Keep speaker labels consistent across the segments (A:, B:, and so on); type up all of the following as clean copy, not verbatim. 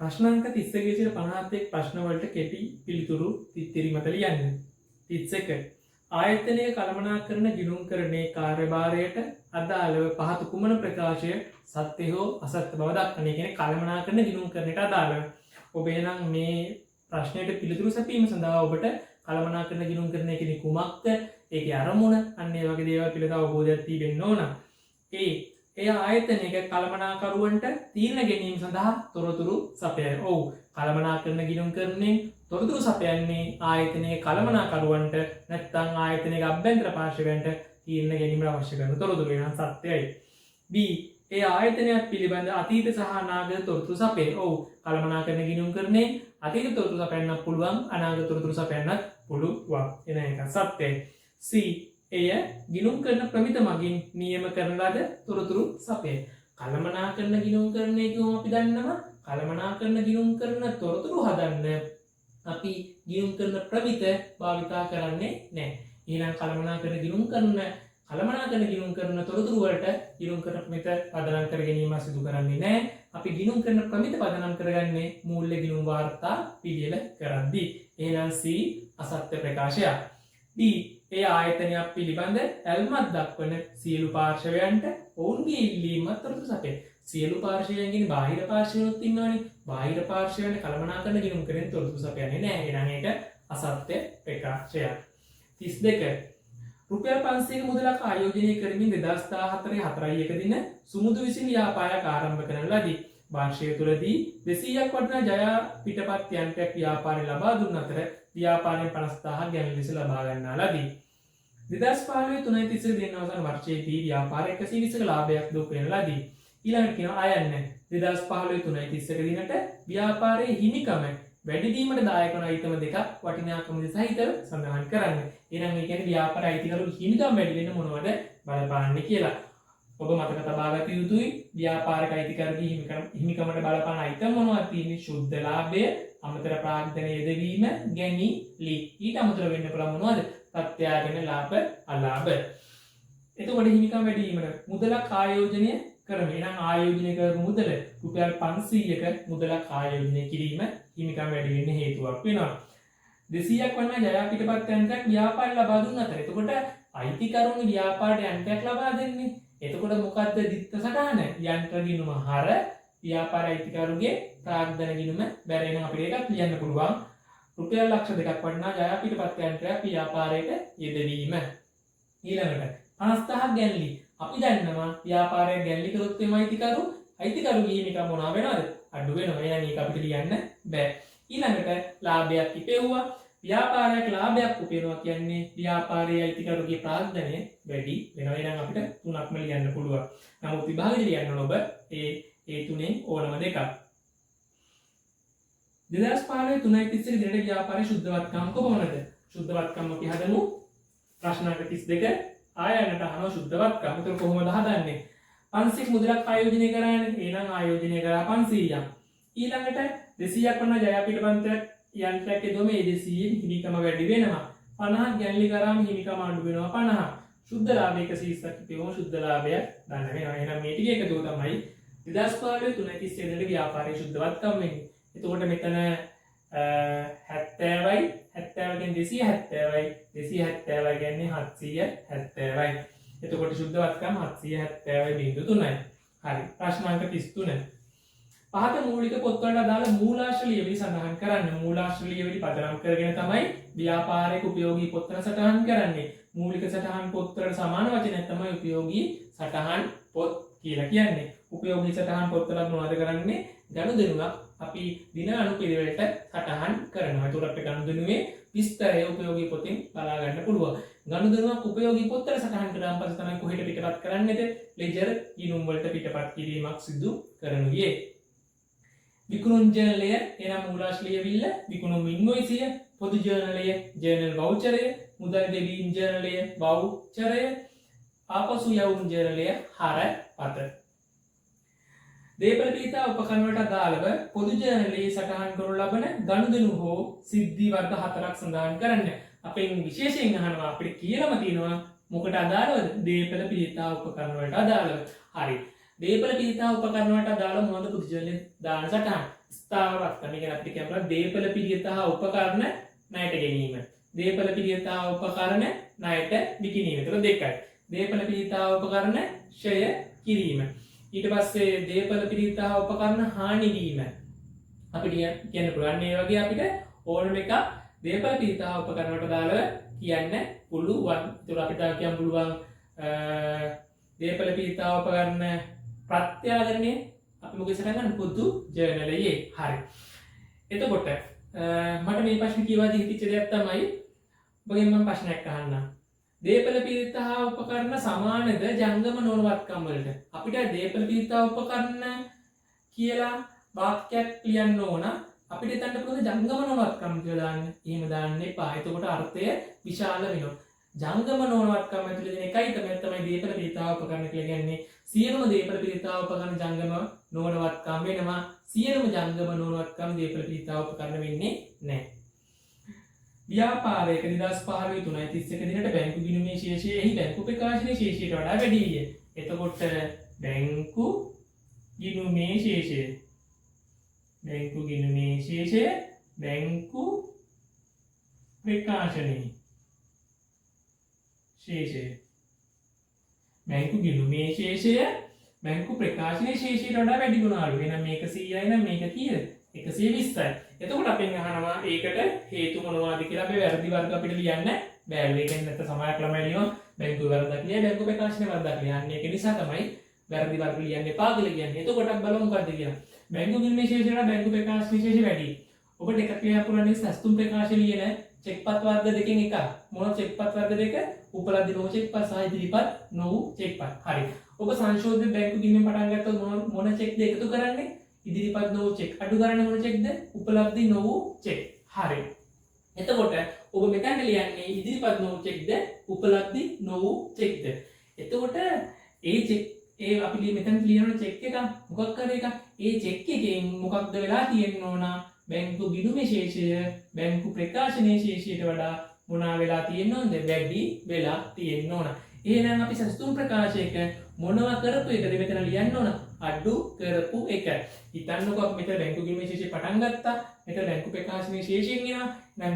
A: ප්‍රශ්න අංක 31 සිට 57 ප්‍රශ්න වලට කෙටි පිළිතුරු තිරිමත ලියන්න. 31. ආයතනයේ කළමනාකරන ගිණුම්කරණයේ කාර්යභාරයට අදාළව පහත කුමන ප්‍රකාශය සත්‍ය හෝ අසත්‍ය බව දක්වන්නේ? කියන්නේ කළමනාකරන ගිණුම්කරණයට අදාළව. ඔබ එහෙනම් මේ ප්‍රශ්නයට පිළිතුරු සැපීම සඳහා ඔබට කළමනාකරන ගිණුම්කරණය කියන්නේ කුමක්ද? ඒකේ අරමුණ අන්න ඒ වගේ දේවල් පිළිබඳව අවබෝධයක් තිබෙන්න ඕන. එය ආයතනයක කළමනාකරුවන්ට තීරණ ගැනීම සඳහා තොරතුරු සපයයි. ඔව්, කළමනාකරන ගිණුම්කරණයෙන් තොරතුරු සපයන්නේ ආයතනයේ කළමනාකරුවන්ට නැත්නම් ආයතනයේ අභ්‍යන්තර පාර්ශවයන්ට තීරණ ගැනීමට අවශ්‍ය කරන තොරතුරු වෙන සත්‍යයි. B. ඒ ආයතනයක් පිළිබඳ අතීත සහ අනාගත තොරතුරු සපයයි. ඔව්, කළමනාකරන ගිණුම්කරණයෙන් අතීත තොරතුරු සපයන්නත් පුළුවන්, අනාගත තොරතුරු සපයන්නත් පුළුවන්. එන එක සත්‍යයි. C. එය ගිණුම් කරන ප්‍රමිත මගින් නියම කරන ලද තොරතුරු සපයයි. කළමනාකරන ගිණුම්කරණය කියුවම අපි දන්නවා කළමනාකරන ගිණුම්කරන තොරතුරු හදන්න අපි ගිණුම් කරන ප්‍රමිත භාවිතා කරන්නේ නැහැ. එහෙනම් කළමනාකරන ගිණුම් කරන තොරතුරු වලට ගිණුම් කරන ප්‍රමිත පදනම් කර ගැනීම සිදු කරන්නේ නැහැ. අපි ගිණුම් කරන ප්‍රමිත පදනම් කරගන්නේ මූල්‍ය ගිණුම් වාර්තා පිළියෙල කරද්දී. එහෙනම් C අසත්‍ය ප්‍රකාශයක්. D. ඒ ආයතනයක් පිළිබඳ ඇල්මක් දක්වන සියලු පාර්ශවයන්ට ඔවුන්ගේ ඉල්ලීමත් තොරතුරු සපයයි. සියලු පාර්ශවයන් කියන්නේ බාහිර පාර්ශවයන්ත් ඉන්නවනේ. බාහිර පාර්ශවයන්ට කළමනාකරන ගිණුම්කරණයෙන් තොරතුරු සපයන්නේ නැහැ. එහෙනම් ඒක අසත්‍ය ප්‍රකාශයක්. 32. රුපියල් 500ක මුදලක් ආයෝජනය කරමින් 2014 4/1 දින සුමුදු විසින් ව්‍යාපාරයක් ආරම්භ කරන ලදී. වර්ෂය තුළදී 200ක් වටිනා ජය පිටපත් යන්ත්‍රයක් ව්‍යාපාරය ලබා දුන් අතර ව්‍යාපාරයෙන් 50000ක් ගැන ලෙස ලබා ගන්නා ලදී. 2015 3.30 දින අවසන් වර්ෂයේදී ව්‍යාපාර 120ක ලාභයක් ද උපයන ලදී. ඊළඟට කියනවා අයන්න 2015 3.30 දිනට ව්‍යාපාරයේ හිමිකම වැඩි වීමට දායක වන අයිටම දෙකක් වටිනාකම සහිතව සඳහන් කරන්න. එහෙනම් මේ කියන්නේ ව්‍යාපාර අයිතිකරු හිමිකම් වැඩි වෙන මොනවද බලපාන්නේ කියලා. ඔබ මතක තබා ගත යුතුයි ව්‍යාපාරික අයිතිකරුගේ හිමිකමට බලපාන අයිටම් මොනවද තියෙන්නේ? ශුද්ධ ලාභය, අමතර ප්‍රාග්ධන යෙදවීම, ගැනීලි. ඊට අමතර වෙන්න පුළුවන් මොනවද? ප්‍රත්‍යාගන ලාභ, අලාභ. එතකොට හිමිකම් වැඩි වීමට මුදලක් ආයෝජනය කරමු. එහෙනම් ආයෝජනය කරපු මුදල රුපියල් 500ක මුදලක් ආයෝජනය කිරීම හිමිකම් වැඩි වෙන්න හේතුවක් වෙනවා. 200ක් වන්න ජය පිටපත් යන්ත්‍රයක් ව්‍යාපාරය ලබා දුන්න අතර එතකොට අයිතිකරුන්ගේ ව්යාපාරයට යන්ත්‍රයක් ලබා දෙන්නේ. එතකොට මොකද්ද දිත්ත සටහන? යන්ත්‍ර ගිණුම හර ව්‍යාපාර අයිතිකරුගේ ප්‍රාග්ධන ගිණුම බැරෙන අපිට එකක් ලියන්න පුළුවන්. රුපියල් ලක්ෂ 2ක් වටිනා ජය පිටපත් යන්ත්‍රයක් ව්‍යාපාරයට යෙදවීම. ඊළඟට 50000ක් ගැන්ලි. අපි දන්නවා ව්‍යාපාරයක් ගැන්ලි කරොත් එම අයිතිකරුගේ හිමිකම් මොනවා වෙනවද? අඩු වෙනවා. එහෙනම් මේක අපිට ලියන්න බෑ. ඊළඟට ලාභයක් ඉපෙව්වා. ව්‍යාපාරයක් ලාභයක් උපයනවා කියන්නේ ව්‍යාපාරයේ අයිතිකරුගේ ප්‍රාග්ධනය වැඩි වෙනවා. එහෙනම් අපිට තුනක්ම ලියන්න පුළුවන්. නමුත් විභාගෙට ලියන්න ඕන ඔබ ඒ තුනෙන් ඕනම දෙකක්. 2015 3.30 දිනට ව්‍යාපාරයේ ශුද්ධවත්කම් කොපමණද? ශුද්ධවත්කම් අපි හදමු. ප්‍රශ්න අංක 32 ආයනට අහනවා ශුද්ධවත්කම්. ඒක කොහොමද හදන්නේ? 500ක් මුදලක් ආයෝජනය කරන්නේ. එහෙනම් ආයෝජනය කරා 500ක්. ඊළඟට 200ක් වන ජය පිටපන්තයක් යන්ත්‍රයක් යොදවම ඒ 200න් හිමිකම වැඩි වෙනවා. 50ක් ගැන්ලි කරාම හිමිකම අඩු වෙනවා 50. ශුද්ධ ලාභය 120ක් තිබෙම ශුද්ධ ලාභය ගන්න වෙනවා. එහෙනම් මේ ටික එකතු තමයි 2015 3.30 වෙනිදා ව්‍යාපාරයේ ශුද්ධවත්කම් වෙන්නේ. එතකොට මෙතන 70යි 70 270යි 270 කියන්නේ 770යි. එතකොට ශුද්ධවත්කම් 770.3යි. හරි. ප්‍රශ්න අංක 33. පහත මූලික පොත්වලට අදාළ මූලාශ්‍ර ලියවිලි සඳහන් කරන්න. මූලාශ්‍ර ලියවිලි පදනම් කරගෙන තමයි ව්‍යාපාරයක උපයෝගී පොත්වල සටහන් කරන්නේ. මූලික සටහන් පොත්වලට සමාන වචනයක් තමයි උපයෝගී සටහන් පොත් කියලා කියන්නේ. උපයෝගී සටහන් පොත්වල මොනවද කරන්නේ? ගනුදෙනුවක් අපි දින අනුපිළිවෙලට සටහන් කරනවා. ඒකට අපේ ගනුදෙනුවේ විස්තරය උපයෝගී පොතෙන් බලා ගන්න පුළුවන්. ගනුදෙනුවක් උපයෝගී පොත්වල සටහන් කරාන් පස්සේ තමයි කොහෙට පිටපත් කරන්නේද? ලෙජර් ගිණුම් වලට පිටපත් කිරීමක් සිදු කරනුයේ. විකුණුම් ජර්නලය එනම් මූලාශ්‍ර ලියවිල්ල, විකුණුම් ඉන්වොයිසිය, පොදු ජර්නලය, ජර්නල් වවුචරය, මුදල් ගෙවීම් ජර්නලය, වවුචරය, ආපසු යවුම් ජර්නලය, හර පත. දේපළ පිහිටා උපකරණ වලට අදාළව පොදු ජර්නලයේ සටහන් කරනු ලබන ගනුදෙනු හෝ සිද්ධි වර්ග 4ක් සඳහන් කරන්න. අපෙන් විශේෂයෙන් අහනවා අපිට කියලාම තියෙනවා මොකට අදාළවද? දේපළ පිහිටා උපකරණ වලට අදාළව. හරි. දේපළ පිහිටා උපකරණ වලට අදාළව මොනවද පොදු ජර්නලයේ දාන සටහන්? ස්ථාවර වත්කම්. ඒ කියන්නේ අපිට කියනවා දේපල පිළියෙත හා උපකරණ ණයට ගැනීම. දේපල පිළියෙත හා උපකරණ ණයට විකිණීම. ඒක දෙකයි. දේපල පිළියෙත හා උපකරණ ක්ෂය කිරීම. ඊට පස්සේ දේපල පිළියෙත හා උපකරණ හානි වීම. අපිට කියන්න පුළුවන් මේ වගේ අපිට ඕනම එකක් දේපල පිළියෙත හා උපකරණ වලට දාලා කියන්න පුළුවන්. ඒක අපිට කියන්න පුළුවන් දේපල පිළියෙත හා උපකරණ ප්‍රත්‍යාදරණය අපි මොකද කරන්නේ පොදු ජර්නලයේ. හරි. එතකොට මට මේ ප්‍රශ්න කියවා දී හිතච්ච දෙයක් තමයි ඔබගෙන් මම ප්‍රශ්නයක් අහන්නම්. දේපල පිළියෙත හා උපකරණ සමානද ජංගම නොවන වත්කම් වලට? අපිට දේපල පිළියෙත හා උපකරණ කියලා වාක්‍යයක් ලියන්න ඕන. අපිට හිතන්න පුළුවන් ජංගම නොවන වත්කම් කියලා දාන්න. එහෙම දාන්න එපා. එතකොට අර්ථය විශාල වෙනවා. ජංගම නොවන වත්කම් ඇතුළේ දෙන එකයි තමයි දේපල පිළියෙත හා උපකරණ කියලා කියන්නේ. සියලුම දේපල පිළියෙත හා උපකරණ ජංගම නොවන වත්කම් වෙනවා. සියලුම ජංගම නොවන වත්කම් දේපල පිළියෙත හා උපකරණ වෙන්නේ නැහැ. ව්‍යාපාරයක 25/3/31 දිනට බැංකු ගිණුමේ ශේෂය එහි බැංකු ප්‍රකාශනයේ ශේෂයට වඩා වැඩි විය. එතකොට බැංකු ගිණුමේ ශේෂය බැංකු ප්‍රකාශනයේ ශේෂය බැංකු ගිණුමේ ශේෂය බැංකු ප්‍රකාශනයේ ශේෂයට වඩා වැඩි වුණාලු. එහෙනම් මේක 100යි නම් මේක කීයද? 120යි. එතකොට අපෙන් අහනවා ඒකට හේතු මොනවද කියලා. අපි වැරදි වර්ග අපිට ලියන්න බෑ. ඒකෙන් නැත්නම් සමහරක් ළමයි ලියනවා බැංකුවේ වරදක් ලියයි බැංකු ප්‍රකාශනයේ වරදක් ලියන්නේ. ඒක නිසා තමයි වැරදි වර්ග ලියන්න එපා කියලා කියන්නේ. එතකොට අපි බලමු මොකද්ද කියලා. බැංකු ගිණුමේ ශේෂය වඩා බැංකු ප්‍රකාශනයේ ශේෂය වැඩි. ඔබට එකක් ලියන්න පුළුවන් නේ සස්තුම් ප්‍රකාශ ලියන චෙක්පත් වර්ග දෙකෙන් එකක්. මොන චෙක්පත් වර්ග දෙක? උපලબ્ධ නොවු චෙක්පත් සහ ඉදිරිපත් නොවු චෙක්පත්. හරි. ඔබ සංශෝධිත බැංකු ගිණුමෙන් පටන් ගත්තොත් මොන චෙක්ද එකතු කරන්නේ? ඉදිරිපත් නොවු චෙක්. අඩු කරන්නේ මොන චෙක්ද? උපලબ્ධ නොවු චෙක්. හරි. එතකොට ඔබ මෙතන ලියන්නේ ඉදිරිපත් නොවු චෙක්ද උපලબ્ධ නොවු චෙක්ද? එතකොට ඒ චෙක් අපි මෙතන ලියන චෙක් එක මොකක් කර එක? ඒ චෙක් එකෙන් මොකක්ද වෙලා තියෙන්න ඕන? බැංකු ගිණුමේ ශේෂය බැංකු ප්‍රකාශනයේ ශේෂයට වඩා මොනවා වෙලා තියෙන්න ඕනද? වැඩි වෙලා තියෙන්න ඕන. එහෙනම් අපි සස්තුම් ප්‍රකාශයක මොනවා කරපු එකද මෙතන ලියන්න ඕන? අඩු කරපු එක. හිතන්නකෝ අපි මෙතන බැංකු ගිණුමේ ශේෂය පටන් ගත්තා. මෙතන බැංකු ප්‍රකාශනයේ ශේෂයෙන් එනවා. නම්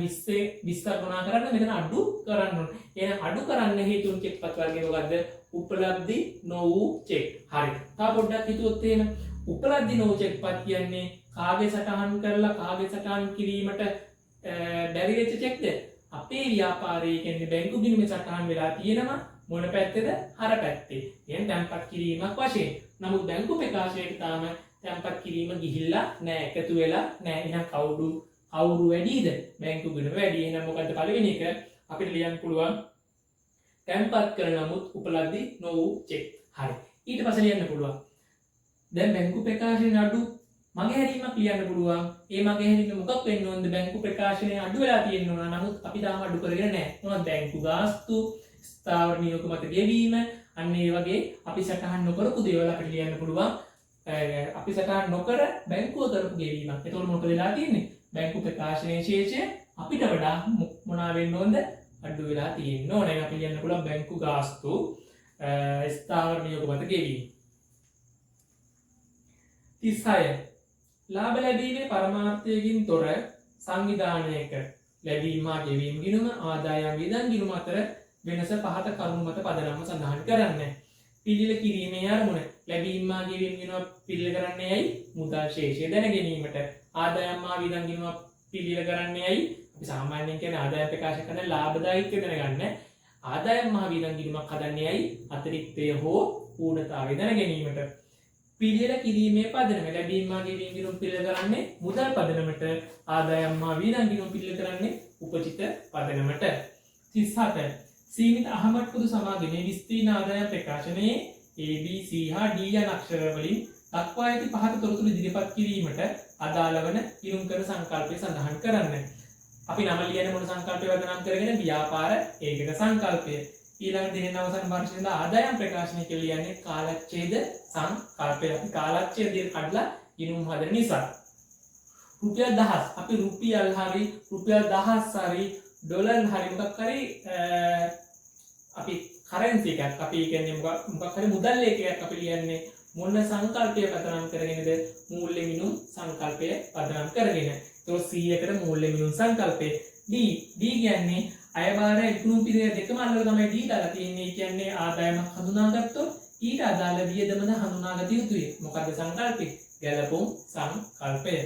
A: 20 ගුණා කරන්න මෙතන අඩු කරන්න ඕන. එහෙනම් අඩු කරන්න හේතුන් චෙක්පත් වර්ගය මොකද්ද? උපලબ્ධ නොවු චෙක්. හරි. තා පොඩ්ඩක් හිතුවොත් එහෙම උපලબ્ධ නොවු චෙක්පත් කියන්නේ කාගේ සටහන් කරලා කාගේ සටහන් කිරීමට බැරි වෙච්ච චෙක්ද? අපේ ව්‍යාපාරයේ කියන්නේ බැංකු ගිණුමේ සටහන් වෙලා තියෙනවා මොන පැත්තේද? අර පැත්තේ. එහෙනම් තැන්පත් කිරීමක් වශයෙන්. නමුත් බැංකු ප්‍රකාශයට තාම තැන්පත් කිරීම ගිහිල්ලා නැහැ. එකතු වෙලා නැහැ. එහෙනම් කවුරු වැඩිද? බැංකු ගිණුම වැඩි. එහෙනම් මොකද්ද පළවෙනි එක? අපිට ලියන්න පුළුවන් තැන්පත් කරන නමුත් උපලબ્ධ නොවු චෙක්. හරි. ඊට පස්සේ ලියන්න පුළුවන් දැන් බැංකු ප්‍රකාශනයේ අඩු මගහැරීමක් ලියන්න පුළුවන්. ඒ මගහැරීම මොකක් වෙන්න ඕනද? බැංකු ප්‍රකාශනයේ අඩු වෙලා තියෙන්න ඕන. නමුත් අපි තාම අඩු කරගෙන නැහැ. මොනවද? බැංකු ගාස්තු, ස්ථාවර නියෝග මත ගෙවීම, අන්න ඒ වගේ අපි සටහන් නොකරපු දේවල් අපිට ලියන්න පුළුවන්. අපි සටහන් නොකර බැංකුව කරපු ගෙවීමක්. එතකොට මොකද වෙලා තියෙන්නේ? බැංකු ප්‍රකාශනයේ ශේෂය අපිට වඩා මොනවා වෙන්න ඕනද? අඩු වෙලා තියෙන්න ඕනේ. අපි ලියන්න පුළුවන් බැංකු ගාස්තු, ස්ථාවර නියෝග මත ගෙවීම. 36 ලාභ ලැබීමේ පරමාර්ථයකින් තොර සංවිධානයක ලැබීම හා ගෙවීම ගිණුම ආදායම් වියදම් ගිණුම අතර වෙනස පහත කරුණු මත පදනම්ව සඳහන් කරන්න. පිළිල කිරීමේ අරමුණ ලැබීම හා ගෙවීම ගිණුම පිළිල කරන්නේ ඇයි? මුදල් ශේෂය දැන ගැනීමට. ආදායම් හා වියදම් ගිණුම පිළිල කරන්නේ ඇයි? අපි සාමාන්‍යයෙන් කියන්නේ ආදායම් ප්‍රකාශ කරන ලාභදායීත්වය දැනගන්න. ආදායම් හා වියදම් ගිණුමක් හදන්නේ ඇයි? අතිරික්තය හෝ පූර්ණතාවය දැන ගැනීමට. පිළියෙල කිරීමේ පදනම ලැබීම හා ගෙවීම ගිණුම් පිළියෙල කරන්නේ මුදල් පදනමට. ආදායම් හා වියදම් ගිණුම් පිළියෙල කරන්නේ උපජිත පදනමට. 37 සීමිත අහමත් පොදු සමාගමේ විස්තීර්ණ ආදායම් ප්‍රකාශනයේ A B C හා D යන අක්ෂර වලින් දක්වා ඇති පහත තොරතුරු ඉදිරිපත් කිරීමට අදාළ වන ඉරුම් කර සංකල්පය සඳහන් කරන්න. අපි නම ලියන මොන සංකල්පය වදනම් කරගෙන? ව්‍යාපාර ඒකක සංකල්පය. ඊළඟ දිනෙන් අවසන් වර්ෂයේ ආදායම් ප්‍රකාශනය කියලා කියන්නේ කාලච්ඡේද සංකල්පය. අපි කාලච්ඡේදය කඩලා ගිණුම් හදන නිසා. රුපියල් 1000 අපි රුපියල් හරි රුපියල් 1000 හරි ඩොලර් හරි මොකක් හරි අපි කරන්සි එකක් අපි කියන්නේ මොකක් හරි මුදල් ලේඛයක් අපි ලියන්නේ මොන සංකල්පය පදනම් කරගෙනද? මූල්‍ය මිනුම් සංකල්පය පදනම් කරගෙන. එතකොට C එකට මූල්‍ය මිනුම් සංකල්පය. D කියන්නේ අයභාරය විකුණුම් පිළිවෙල දෙකම අල්ලලා තමයි D දාලා තියෙන්නේ. ඒ කියන්නේ ආදායමක් හඳුනාගත්තොත් ඊට අදාළ වියදමද හඳුනාගත යුතුයි. මොකද සංකල්පය? ගැලපුම් සංකල්පය.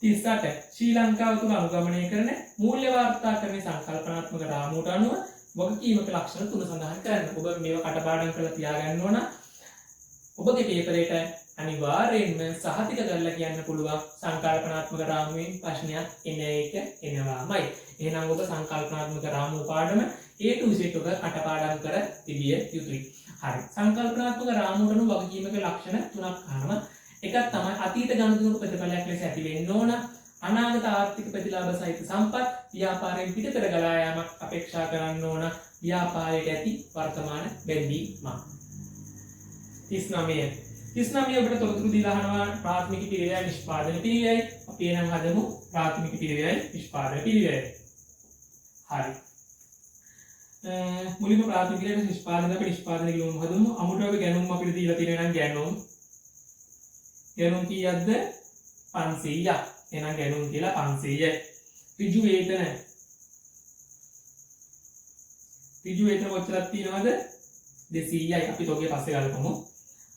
A: 38 ශ්‍රී ලංකාව තුළ අනුගමනය කරන මූල්‍ය වාර්තාකරණයේ සංකල්පනාත්මක රාමුවට අනුව වගකීමක ලක්ෂණ 3 සඳහන් කරන්න. ඔබ මේවා කටපාඩම් කරලා තියාගන්න ඕන. ඔබගේ පේපරේට අනිවාර්යයෙන්ම සහතික කරලා කියන්න පුළුවන් සංකල්පනාත්මක රාමුවෙන් ප්‍රශ්නයක් එන එක එනවාමයි. එහෙනම් ඔබ සංකල්පනාත්මක රාමුව පාඩම A to Z ඔබ කටපාඩම් කර තිබිය යුතුයි. හරි. සංකල්පනාත්මක රාමුවට අනුව වගකීමක ලක්ෂණ 3ක් අහනවා. එකක් තමයි අතීත ගණිතක ප්‍රතිඵලයක් ලෙස ඇති වෙන්න ඕන. අනාගත ආර්ථික ප්‍රතිලාභ සහිත සම්පත් ව්‍යාපාරයෙන් පිටතට ගලා යාමක් අපේක්ෂා කරන්න ඕන. ව්‍යාපාරයට ඇති වර්තමාන බැඳීමක්. 39 ඔබට තොරතුරු දීලා අහනවා ප්‍රාථමික පිළිවෙලයි නිෂ්පාදන පිළිවෙලයි. අපි එනම් හදමු ප්‍රාථමික පිළිවෙලයි නිෂ්පාදන පිළිවෙලයි. හරි. මුලින්ම ප්‍රාථමික පිළිවෙල නිෂ්පාදන අපි නිෂ්පාදන කියමු හදමු. අමුතු අපි ගැනුම් අපිට දීලා තියෙනවා නම් ගැනුම් කීයක්ද? 500ක්. එහෙනම් ගැනුම් කියලා 500යි. ඍජු වේතන කොච්චරක් තියෙනවද? 200යි. අපි තෝගේ පස්සේ ගලපමු.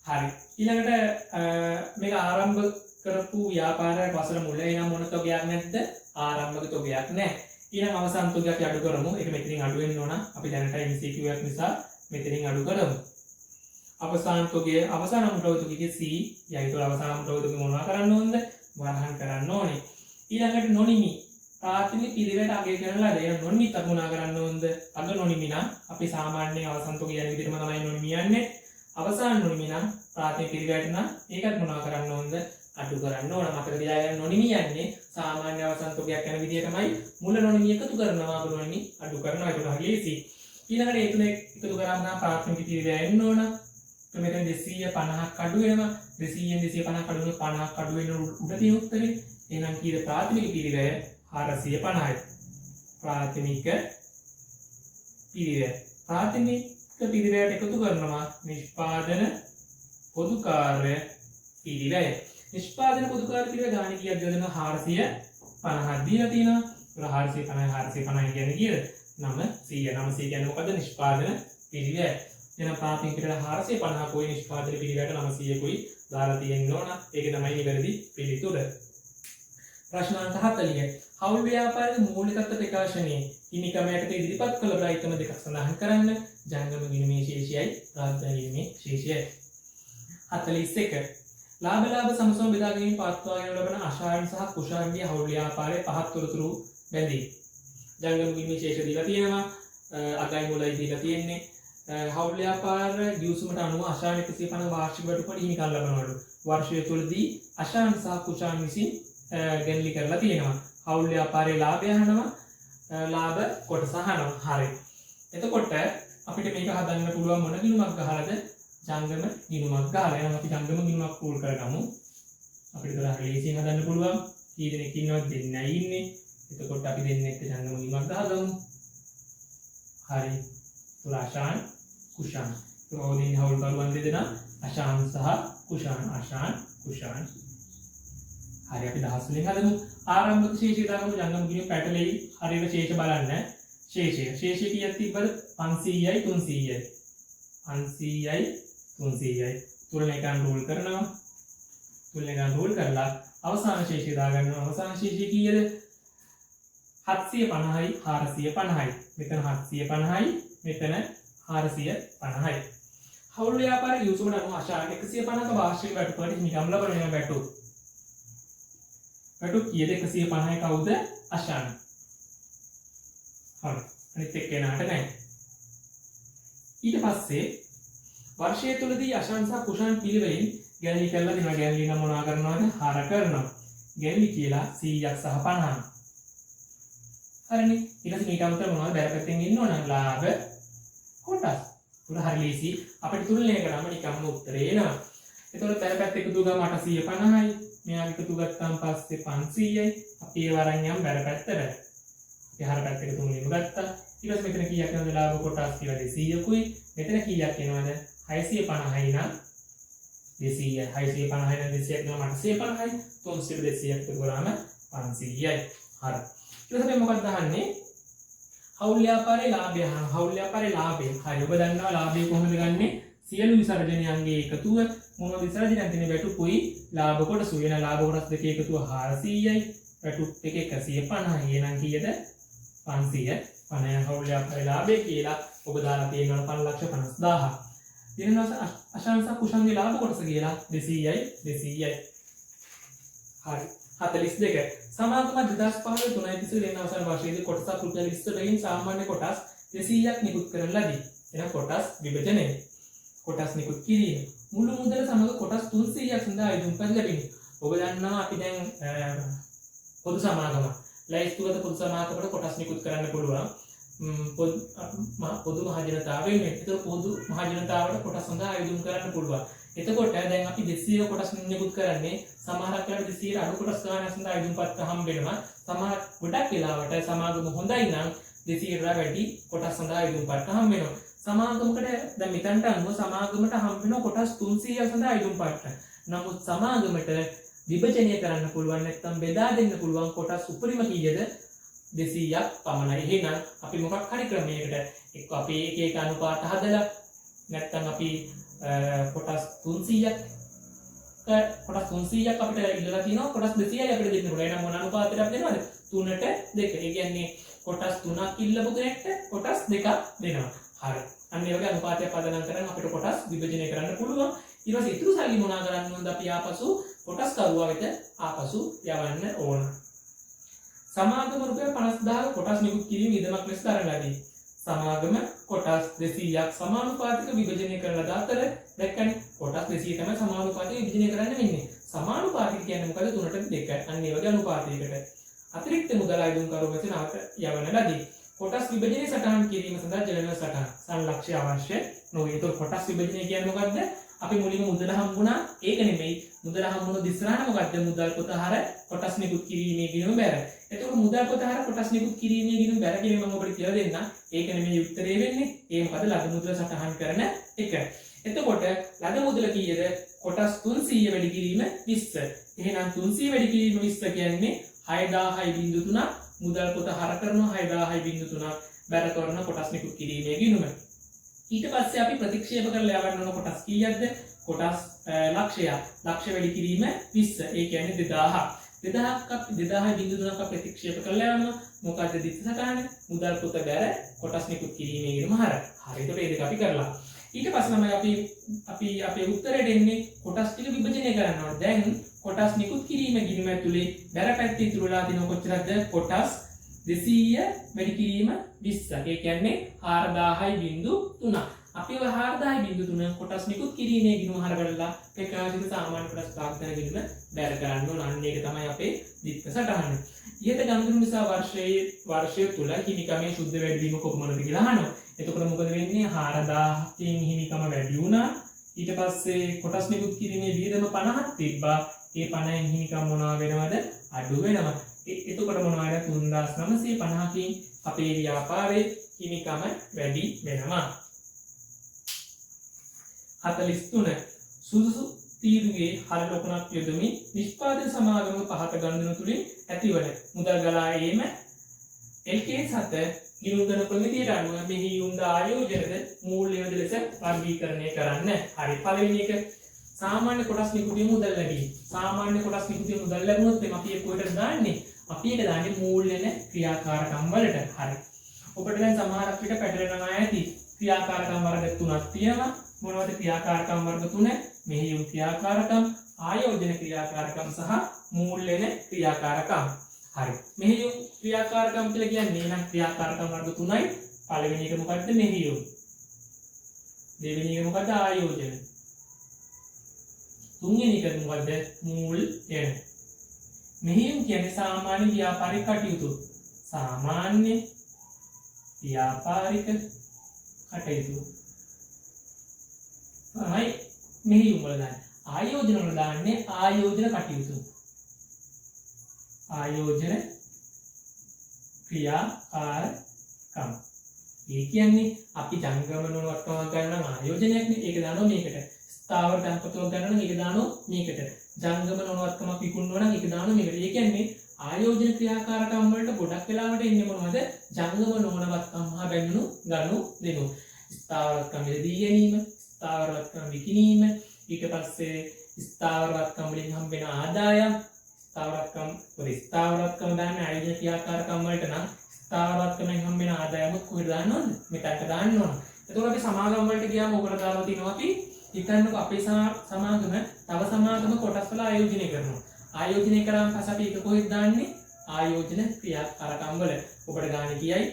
A: හරි. ඊළඟට මේක ආරම්භ කරපු ව්‍යාපාරයක් වසර මුල එනම් මොන තෝගයක් නැද්ද? ආරම්භක තෝගයක් නැහැ. ඊළඟ අවසන් තෝගයක් අඩු කරමු. ඒක මෙතනින් අඩු වෙන්න ඕන. අපි දැනට MCQ එකක් නිසා මෙතනින් අඩු කරමු. අවසාන තෝගයේ අවසාන අමුද්‍රව්‍ය තෝගයේ C යයි. ඒතකොට අවසාන අමුද්‍රව්‍ය තෝගය මොනවා කරන්න ඕනද? වරහන් කරන්න ඕනේ. ඊළඟට නොනිමි ප්‍රාථමික පිළිවෙලට අගය කරලා දෙන නොනිමි තමුණා කරන්න ඕනද? අග නොනිමි නම් අපි සාමාන්‍යයෙන් අවසන් තෝගය යන විදිහටම තමයි නොනිමි යන්නේ. අවසාන නොනිමි නම් ප්‍රාථමික පිළිවෙලට නම් ඒකත් මොනවා කරන්න ඕනද? අඩු කරන්න ඕන. මතක තියාගන්න නොනිමි යන්නේ සාමාන්‍ය අවසන් තෝගයක් යන විදිහටමයි. මුල නොනිමි එකතු කරනවා අග නොනිමි අඩු කරනවා. ඒක හරි ලේසි. ඊළඟට ඒ තුන එකතු කරාම නම් ප්‍රාථමික පිළිවෙල එන්න ඕන. මෙතන 250ක් අඩු වෙනවා. 200න් 250ක් අඩු වෙනවා. 50ක් අඩු වෙන උඩ තියෙන උත්තරේ. එහෙනම් කීයද ප්‍රාථමික පිළිවෙල? 450යි. ප්‍රාථමික පිළිවෙල. ප්‍රාථමික පිළිවෙලට එකතු කරනවා නිෂ්පාදන පොදු කාර්ය පිළිවෙල. නිෂ්පාදන පොදු කාර්ය පිළිවෙල ගාණ කීයද දෙනවා? 450ක් දීලා තියෙනවා. ඒක 450 කියන්නේ කීයද? 900. කියන්නේ මොකද්ද? නිෂ්පාදන පිළිවෙල. එහෙනම් ප්‍රාථමික පිළිවෙල 450 කොයි නිෂ්පාදන පිළිවෙලට 900 කොයි දාලා තියෙන්න ඕන. ඒක තමයි නිවැරදි පිළිතුර. ප්‍රශ්න අංක 40. හවුල් ව්‍යාපාරයේ මූලිකත්ව ප්‍රකාශනයේ හිමිකමකට ඉදිරිපත් කළ ප්‍රායිතම දෙකක් සඳහන් කරන්න. ජංගම ගිණුමේ ශේෂයයි ප්‍රාර්ථනා ගිණුමේ ශේෂයයි. 41. ලාභ සමසම බෙදා ගැනීම පවත්වාගෙන ලබන අශායන සහ කුශායනගේ හවුල් ව්‍යාපාරයේ පහත් තොරතුරු බැඳී. ජංගම ගිණුමේ ශේෂ දීලා තියෙනවා. අගයි මුලයි දීලා තියෙන්නේ. හවුල් ව්‍යාපාර ගිවිසුමට අනුව අශායන 150 වාර්ෂික වටුපට හිමිකම් ලබනවලු. වර්ෂය තුළදී අශායන සහ කුශායන විසින් ගැනලි කරලා තියෙනවා. හවුල් ව්‍යාපාරයේ ලාභය අහනවා. ලාභ කොටස අහනවා. හරි. එතකොට අපිට මේක හදන්න පුළුවන් මොන ගිණුමක් ගහලාද? ජංගම ගිණුමක් ගහලා. එහෙනම් අපි ජංගම ගිණුමක් පූල් කරගමු. අපිට ඒක හරිය ලේසියෙන් හදන්න පුළුවන්. කී දෙනෙක් ඉන්නවද? දෙන්නයි ඉන්නේ. එතකොට අපි දෙන්නේ එක්ක ජංගම ගිණුමක් ගහගමු. හරි. තුරාශාන් කුෂාන්. තෝදින් හවුල් කරුවන් දෙදෙනා අශාන් සහ කුෂාන්. අශාන් කුෂාන්. හරි අපි දහස් වලින් හදමු. ආරම්භක ශේෂය දාගමු. ජංගම ගිණුම පැටලෙයි. හරියට ශේෂ බලන්න. ශේෂය කීයක් තිබ්බද? 500යි 300යි. 500යි 300යි. තුලනයකන් රූල් කරනවා. තුලනයකන් රූල් කරලා අවසාන ශේෂය දාගන්නවා. අවසාන ශේෂය කීයද? 750යි 450යි. මෙතන 750යි මෙතන 450යි. හවුල් ව්‍යාපාරයේ ගිවිසුමට අනුව අශායන 150ක වාර්ෂික වැටුපට හිමිකම් ලබන වැටුප. වැටුප කීයද? 150යි කවුද? අශායන. හරි. අනිත් එක්කෙනාට නැහැ. ඊට පස්සේ වර්ෂය තුලදී අශායන සහ කුෂායන පිළිවෙලින් ගැනලි කරලා දෙනවා. ගැනලි නම් මොනවා කරනවද? හර කරනවා. ගැනලි කියලා 100ක් සහ 50ක්. හරිනේ. ඊළඟ මේක අමතර මොනවද? බැලපැත්තෙන් ඉන්න ඕන ලාභ කොටස්. උඩ හරි ලීසි. අපිට තුලනය කරාම නිකම්ම උත්තරේ එනවා. එතකොට බැලපැත්ත එකතු ගාම 850යි. මෙයාගේ එකතු ගත්තාම පස්සේ 500යි. අපි ඒ වරන් යම් බැලපැත්තට. අපි හර පැත්ත එකතු මුලින්ම ගත්තා. ඊට පස්සේ මෙතන කීයක් එනවද? ලාභ කොටස් කියලා 200කුයි. මෙතන කීයක් එනවද? 650යි නම් 200යි 650 නම් 200ක් නම් 850යි 300 200ක් එකතු කරාම 500යි. හරි. ඊට පස්සේ මොකක්ද අහන්නේ? හවුල් ව්‍යාපාරයේ ලාභය අහනවා. හවුල් ව්‍යාපාරයේ ලාභය. හරි. ඔබ දන්නවා ලාභය කොහොමද ගන්නෙ? සියලු විසර්ජනයන්ගේ එකතුව මොන විසර්ජනයන් තියෙන වැටුපුයි ලාභ කොටසු වෙන ලාභ කොටස් දෙකේ එකතුව 400යි වැටුප් එක 150යි. එහෙනම් කීයද? 500. 50 හවුල් ව්‍යාපාරයේ ලාභය කියලා ඔබ දාලා තියෙනවා 5,50,000. ඊළඟට අශාංශ කුෂන්ගේ ලාභ කොටස කියලා 200යි 200යි. හරි. 42. සමාගම 2015 3 වෙනි අවසන් වර්ෂයේදී කොටසක් රුපියල් 20 සාමාන්‍ය කොටස් 200ක් නිකුත් කරන ලදී. එන කොටස් විභජනය. කොටස් නිකුත් කිරීම. මුළු මුදල සමග කොටස් 300ක් සඳහා අයදුම්පත් ලැබෙනවා. ඔබ දන්නවා අපි දැන් පොදු සමාගම ලයිස්තුගත පොදු සමාගමකට කොටස් නිකුත් කරන්න පුළුවන්. පොදු මහජනතාවෙන් ඒතර පොදු මහජනතාවට කොටස් සඳහා අයදුම් කරන්න පුළුවන්. එතකොට දැන් අපි 200 කොටස් නිකුත් කරන්නේ සමහරක් වෙලාවට 200 අඩු කොටස් ගන්න සඳහා අයදුම්පත් හම්බ වෙනවා. සමහර ගොඩක් වෙලාවට සමාගම හොඳයි නම් 200 වැඩි කොටස් සඳහා අයදුම්පත් හම්බ වෙනවා. සමාගමකට දැන් මෙතනට අනුව සමාගමට හම්බ වෙන කොටස් 300ක් සඳහා අයදුම්පත්. නමුත් සමාගමට විභජනය කරන්න පුළුවන් නැත්නම් බෙදා දෙන්න පුළුවන් කොටස් උපරිම කීයද? 200ක් පමණයි. එහෙනම් අපි මොකක් හරි ක්‍රමයකට එක්ක අපි එක අනුපාත හදලා නැත්නම් අපි කොටස් 300ක් අපිට ඉල්ලලා තියෙනවා කොටස් 200යි අපිට දෙන්න පුළුවන්. එහෙනම් මොන අනුපාතයක් දෙනවද? 3ට 2. ඒ කියන්නේ කොටස් 3ක් ඉල්ලපු කෙනෙක්ට කොටස් 2ක් දෙනවා. හරි. අන්න ඒ වගේ අනුපාතයක් පදනම් කරන් අපිට කොටස් විභජනය කරන්න පුළුවන්. ඊට පස්සේ ඉතුරු සල්ලි මොනා කරන්න ඕනද? අපි ආපසු කොටස් කරුවා වෙත ආපසු යවන්න ඕන. සමාගම රුපියල් 50,000 කොටස් නිකුත් කිරීම ඉදමක් ලෙස දරලාදී. සමාගම කොටස් 200ක් සමානුපාතික විභජනය කරන ලද අතර දැක්කනේ කොටස් 200 තමයි සමානුපාතික විභජනය කරන්න වෙන්නේ. සමානුපාතික කියන්නේ මොකද? 3ට 2. අන්න ඒ වගේ අනුපාතයකට අතිරික්ත මුදල් අයදුම් කරුව වෙත නැවත යවන ලදී. කොටස් විභජනයේ සටහන් කිරීම සඳහා ජලන සටහන් සංලක්ෂ්‍ය අවශ්‍ය නොවේ. ඒතකොට කොටස් විභජනය කියන්නේ මොකද්ද? අපි මුලින්ම මුදල හම්බුණා. ඒක නෙමෙයි. මුදල හම්බුණු දිස්ත්‍රාණ මොකද්ද? මුදල් පොත හර කොටස් නිකුත් කිරීමේ ගිණුම බැර. එතකොට මුදල් පොත හර කොටස් නිකුත් කිරීමේ ගිණුම බැර කියන මම ඔබට කියලා දෙන්නම්. ඒක නෙමෙයි උත්තරේ වෙන්නේ. ඒ මොකද? ලද මුදල සටහන් කරන එක. එතකොට ලද මුදල කීයද? කොටස් 300 වැඩි කිරීම 20. එහෙනම් 300 වැඩි කිරීම 20 කියන්නේ 6000.3 මුදල් පොත හර කරනවා 6000.3 බැර කරන කොටස් නිකුත් කිරීමේ ගිණුම. ඊට පස්සේ අපි ප්‍රතික්ෂේප කරලා යවන්න ඕන කොටස් කීයක්ද? කොටස් ලක්ෂය. ලක්ෂ වැඩි කිරීම 20. ඒ කියන්නේ 2000ක් ප්‍රතික්ෂේප කරලා යවනවා. මොකද දිස්ස සටහන මුදල් පොත බැර කොටස් නිකුත් කිරීමේ ගිණුම හර. හරියට මේ දෙක අපි කරලා. ඊට පස්සේ තමයි අපි අපේ උත්තරයට එන්නේ කොටස් ටික විභජනය කරනවා. දැන් කොටස් නිකුත් කිරීම ගිණුම ඇතුලේ බැර පැත්තේ ඉතුරු වෙලා තියෙන කොච්චරද? කොටස් 200 වැඩි කිරීම 20. ඒ කියන්නේ 4000.3. අපි ඔය 4000.3 කොටස් නිකුත් කිරීමේ ගිණුම හරගලලා ප්‍රකාශිත සාමාන්‍ය කොටස් ප්‍රාර්ථන ගිණුම බැර කරන්න ඕන. අන්න ඒක තමයි අපේ දිත්ත සටහන. ඊට ගනුදෙනු නිසා වර්ෂය තුල හිමිකමේ සුද්ධ වැඩි වීම කොපමණද කියලා අහනවා. එතකොට මොකද වෙන්නේ? 4000කින් හිමිකම වැඩි වුණා. ඊට පස්සේ කොටස් නිකුත් කිරීමේ වියදම 50ක් තිබ්බා. ඒ 50න් හිමිකම් මොනවා වෙනවද? අඩු වෙනවා. එතකොට මොනවාද? 3950කින් අපේ ව්‍යාපාරයේ හිමිකම වැඩි වෙනවා. 43 සුදුසු තීරුවේ හර ලකුණක් යොදමින් නිෂ්පාදන සමාගම පහත ගනුදෙනු තුලින් ඇතිවන මුදල් ගලා ඒම LK7 ගිණුම්ගන ප්‍රමිතියට අනුව මෙහි යොමුද ආයෝජනද මූල්‍යවද ලෙස වර්ගීකරණය කරන්න. හරි. පළවෙනි එක සාමාන්‍ය කොටස් නිකුතිය මුදල් ලැබීම. සාමාන්‍ය කොටස් නිකුතිය මුදල් ලැබුණොත් අපි ඒක කොහෙටද දාන්නේ? අපි ඒක දාන්නේ මූල්‍යන ක්‍රියාකාරකම් වලට. හරි. ඔබට දැන් සමහරක් විට පැටලෙනවා ඇති. ක්‍රියාකාරකම් වර්ග තුනක් තියෙනවා. මොනවද ක්‍රියාකාරකම් වර්ග තුන? මෙහෙයුම් ක්‍රියාකාරකම්, ආයෝජන ක්‍රියාකාරකම් සහ මූල්‍යන ක්‍රියාකාරකම්. හරි. මෙහෙයුම් ක්‍රියාකාරකම් කියලා කියන්නේ නම් ක්‍රියාකාරකම් වර්ග තුනයි. පළවෙනි එක මොකද්ද? මෙහෙයුම්. දෙවෙනි එක මොකද්ද? ආයෝජන. තුන්වෙනි එක මොකද්ද? මූල්‍යන. මෙහෙයුම් කියන්නේ සාමාන්‍ය ව්‍යාපාරික කටයුතු. සාමාන්‍ය ව්‍යාපාරික කටයුතු. තමයි මෙහෙයුම් වල දාන්නේ. ආයෝජන වල දාන්නේ ආයෝජන කටයුතු. ආයෝජන ක්‍රියාකාරකම්. ඒ කියන්නේ අපි ජංගම වල වටනවා ගන්න ආයෝජනයක් නේ. ඒක දානවා මේකට. ස්ථාවර තැන්පතුවක් ගන්න නම් ඒක දානවා මේකට. ජංගම නොනවත්කමක් විකුණනවා නම් ඒක දානවා මේකට. ඒ කියන්නේ ආයෝජන ක්‍රියාකාරකම් වලට ගොඩක් වෙලාවට එන්නේ මොනවද? ජංගම නොනවත්කම් හා බැඳුණු ගනුදෙනු. ස්ථාවරත්කම් දී ගැනීම, ස්ථාවරත්කම් විකිණීම, ඊට පස්සේ ස්ථාවරත්කම් වලින් හම්බෙන ආදායම්, ස්ථාවරත්කම දාන්න ආයෝජන ක්‍රියාකාරකම් වලට නම් ස්ථාවරත්කමෙන් හම්බෙන ආදායම කොහෙද දාන්න ඕනද? මෙතනට දාන්න ඕන. එතකොට අපි සමාගම් වලට ගියාම ඔකට දාලා තිනවා අපි හිතන්නකො අපේ සමාගම තව සමාගම කොටස් වල ආයෝජනය කරනවා. ආයෝජනය කරාම පස්සේ අපි ඒක කොහෙද දාන්නේ? ආයෝජන ක්‍රියාකාරකම් වල. ඔබට ගන්න කියයි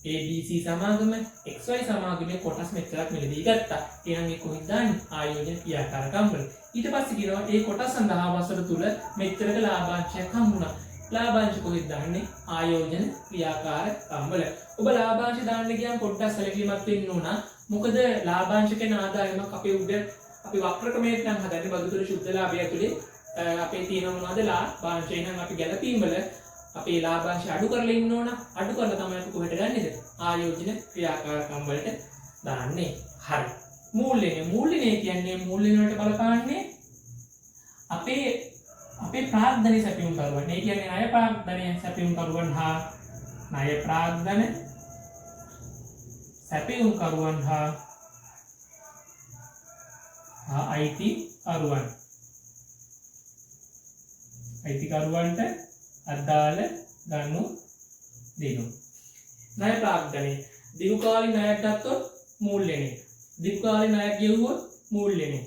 A: ABC සමාගම XY සමාගමේ කොටස් මෙච්චරක් මිලදී ගත්තා. එහෙනම් ඒක කොහෙද දාන්නේ? ආයෝජන ක්‍රියාකාරකම් වල. ඊට පස්සේ කියනවා මේ කොටස් සඳහා වසර තුල මෙච්චරක ලාභාංශයක් හම්බුණා. ලාභාංශ කොහෙද දාන්නේ? ආයෝජන ක්‍රියාකාරකම් වල. ඔබ ලාභාංශ දාන්න ගියාම පොඩ්ඩක් සැලකිලිමත් වෙන්න ඕන. මොකද ලාභාංශ කියන ආදායමක් අපේ උඩ අපි වක්‍ර ක්‍රමයට නම් හදන්නේ බදුතර ශුද්ධ ලාභය ඇතුලේ අපේ තියෙන මොනවද ලාභාංශ එහෙනම් අපි ගැලපීම් වල අපේ ලාභාංශ අඩු කරලා ඉන්න ඕන. අඩු කරලා තමයි අපි කොහෙට ගන්නේද? ආයෝජන ක්‍රියාකාරකම් වලට දාන්නේ. හරි. මූල්‍යණය කියන්නේ මූල්‍යණය වලට බලපාන්නේ අපේ ප්‍රාග්ධනයේ සැපයුම් කරුවන්. ඒ කියන්නේ ණය ප්‍රාග්ධනයේ සැපයුම් කරුවන් හා ණය ප්‍රාග්ධන සැපයුම් කරුවන් හා අයිති කරුවන්. අයිතිකරුවන්ට අදාළ ගනුදෙනු. ණය ප්‍රාග්ධනය දීර්ඝකාලීන ණයක් ගත්තොත් මූල්‍යණය. දීර්ඝකාලීන ණයක් ගෙවුවොත් මූල්‍යණය.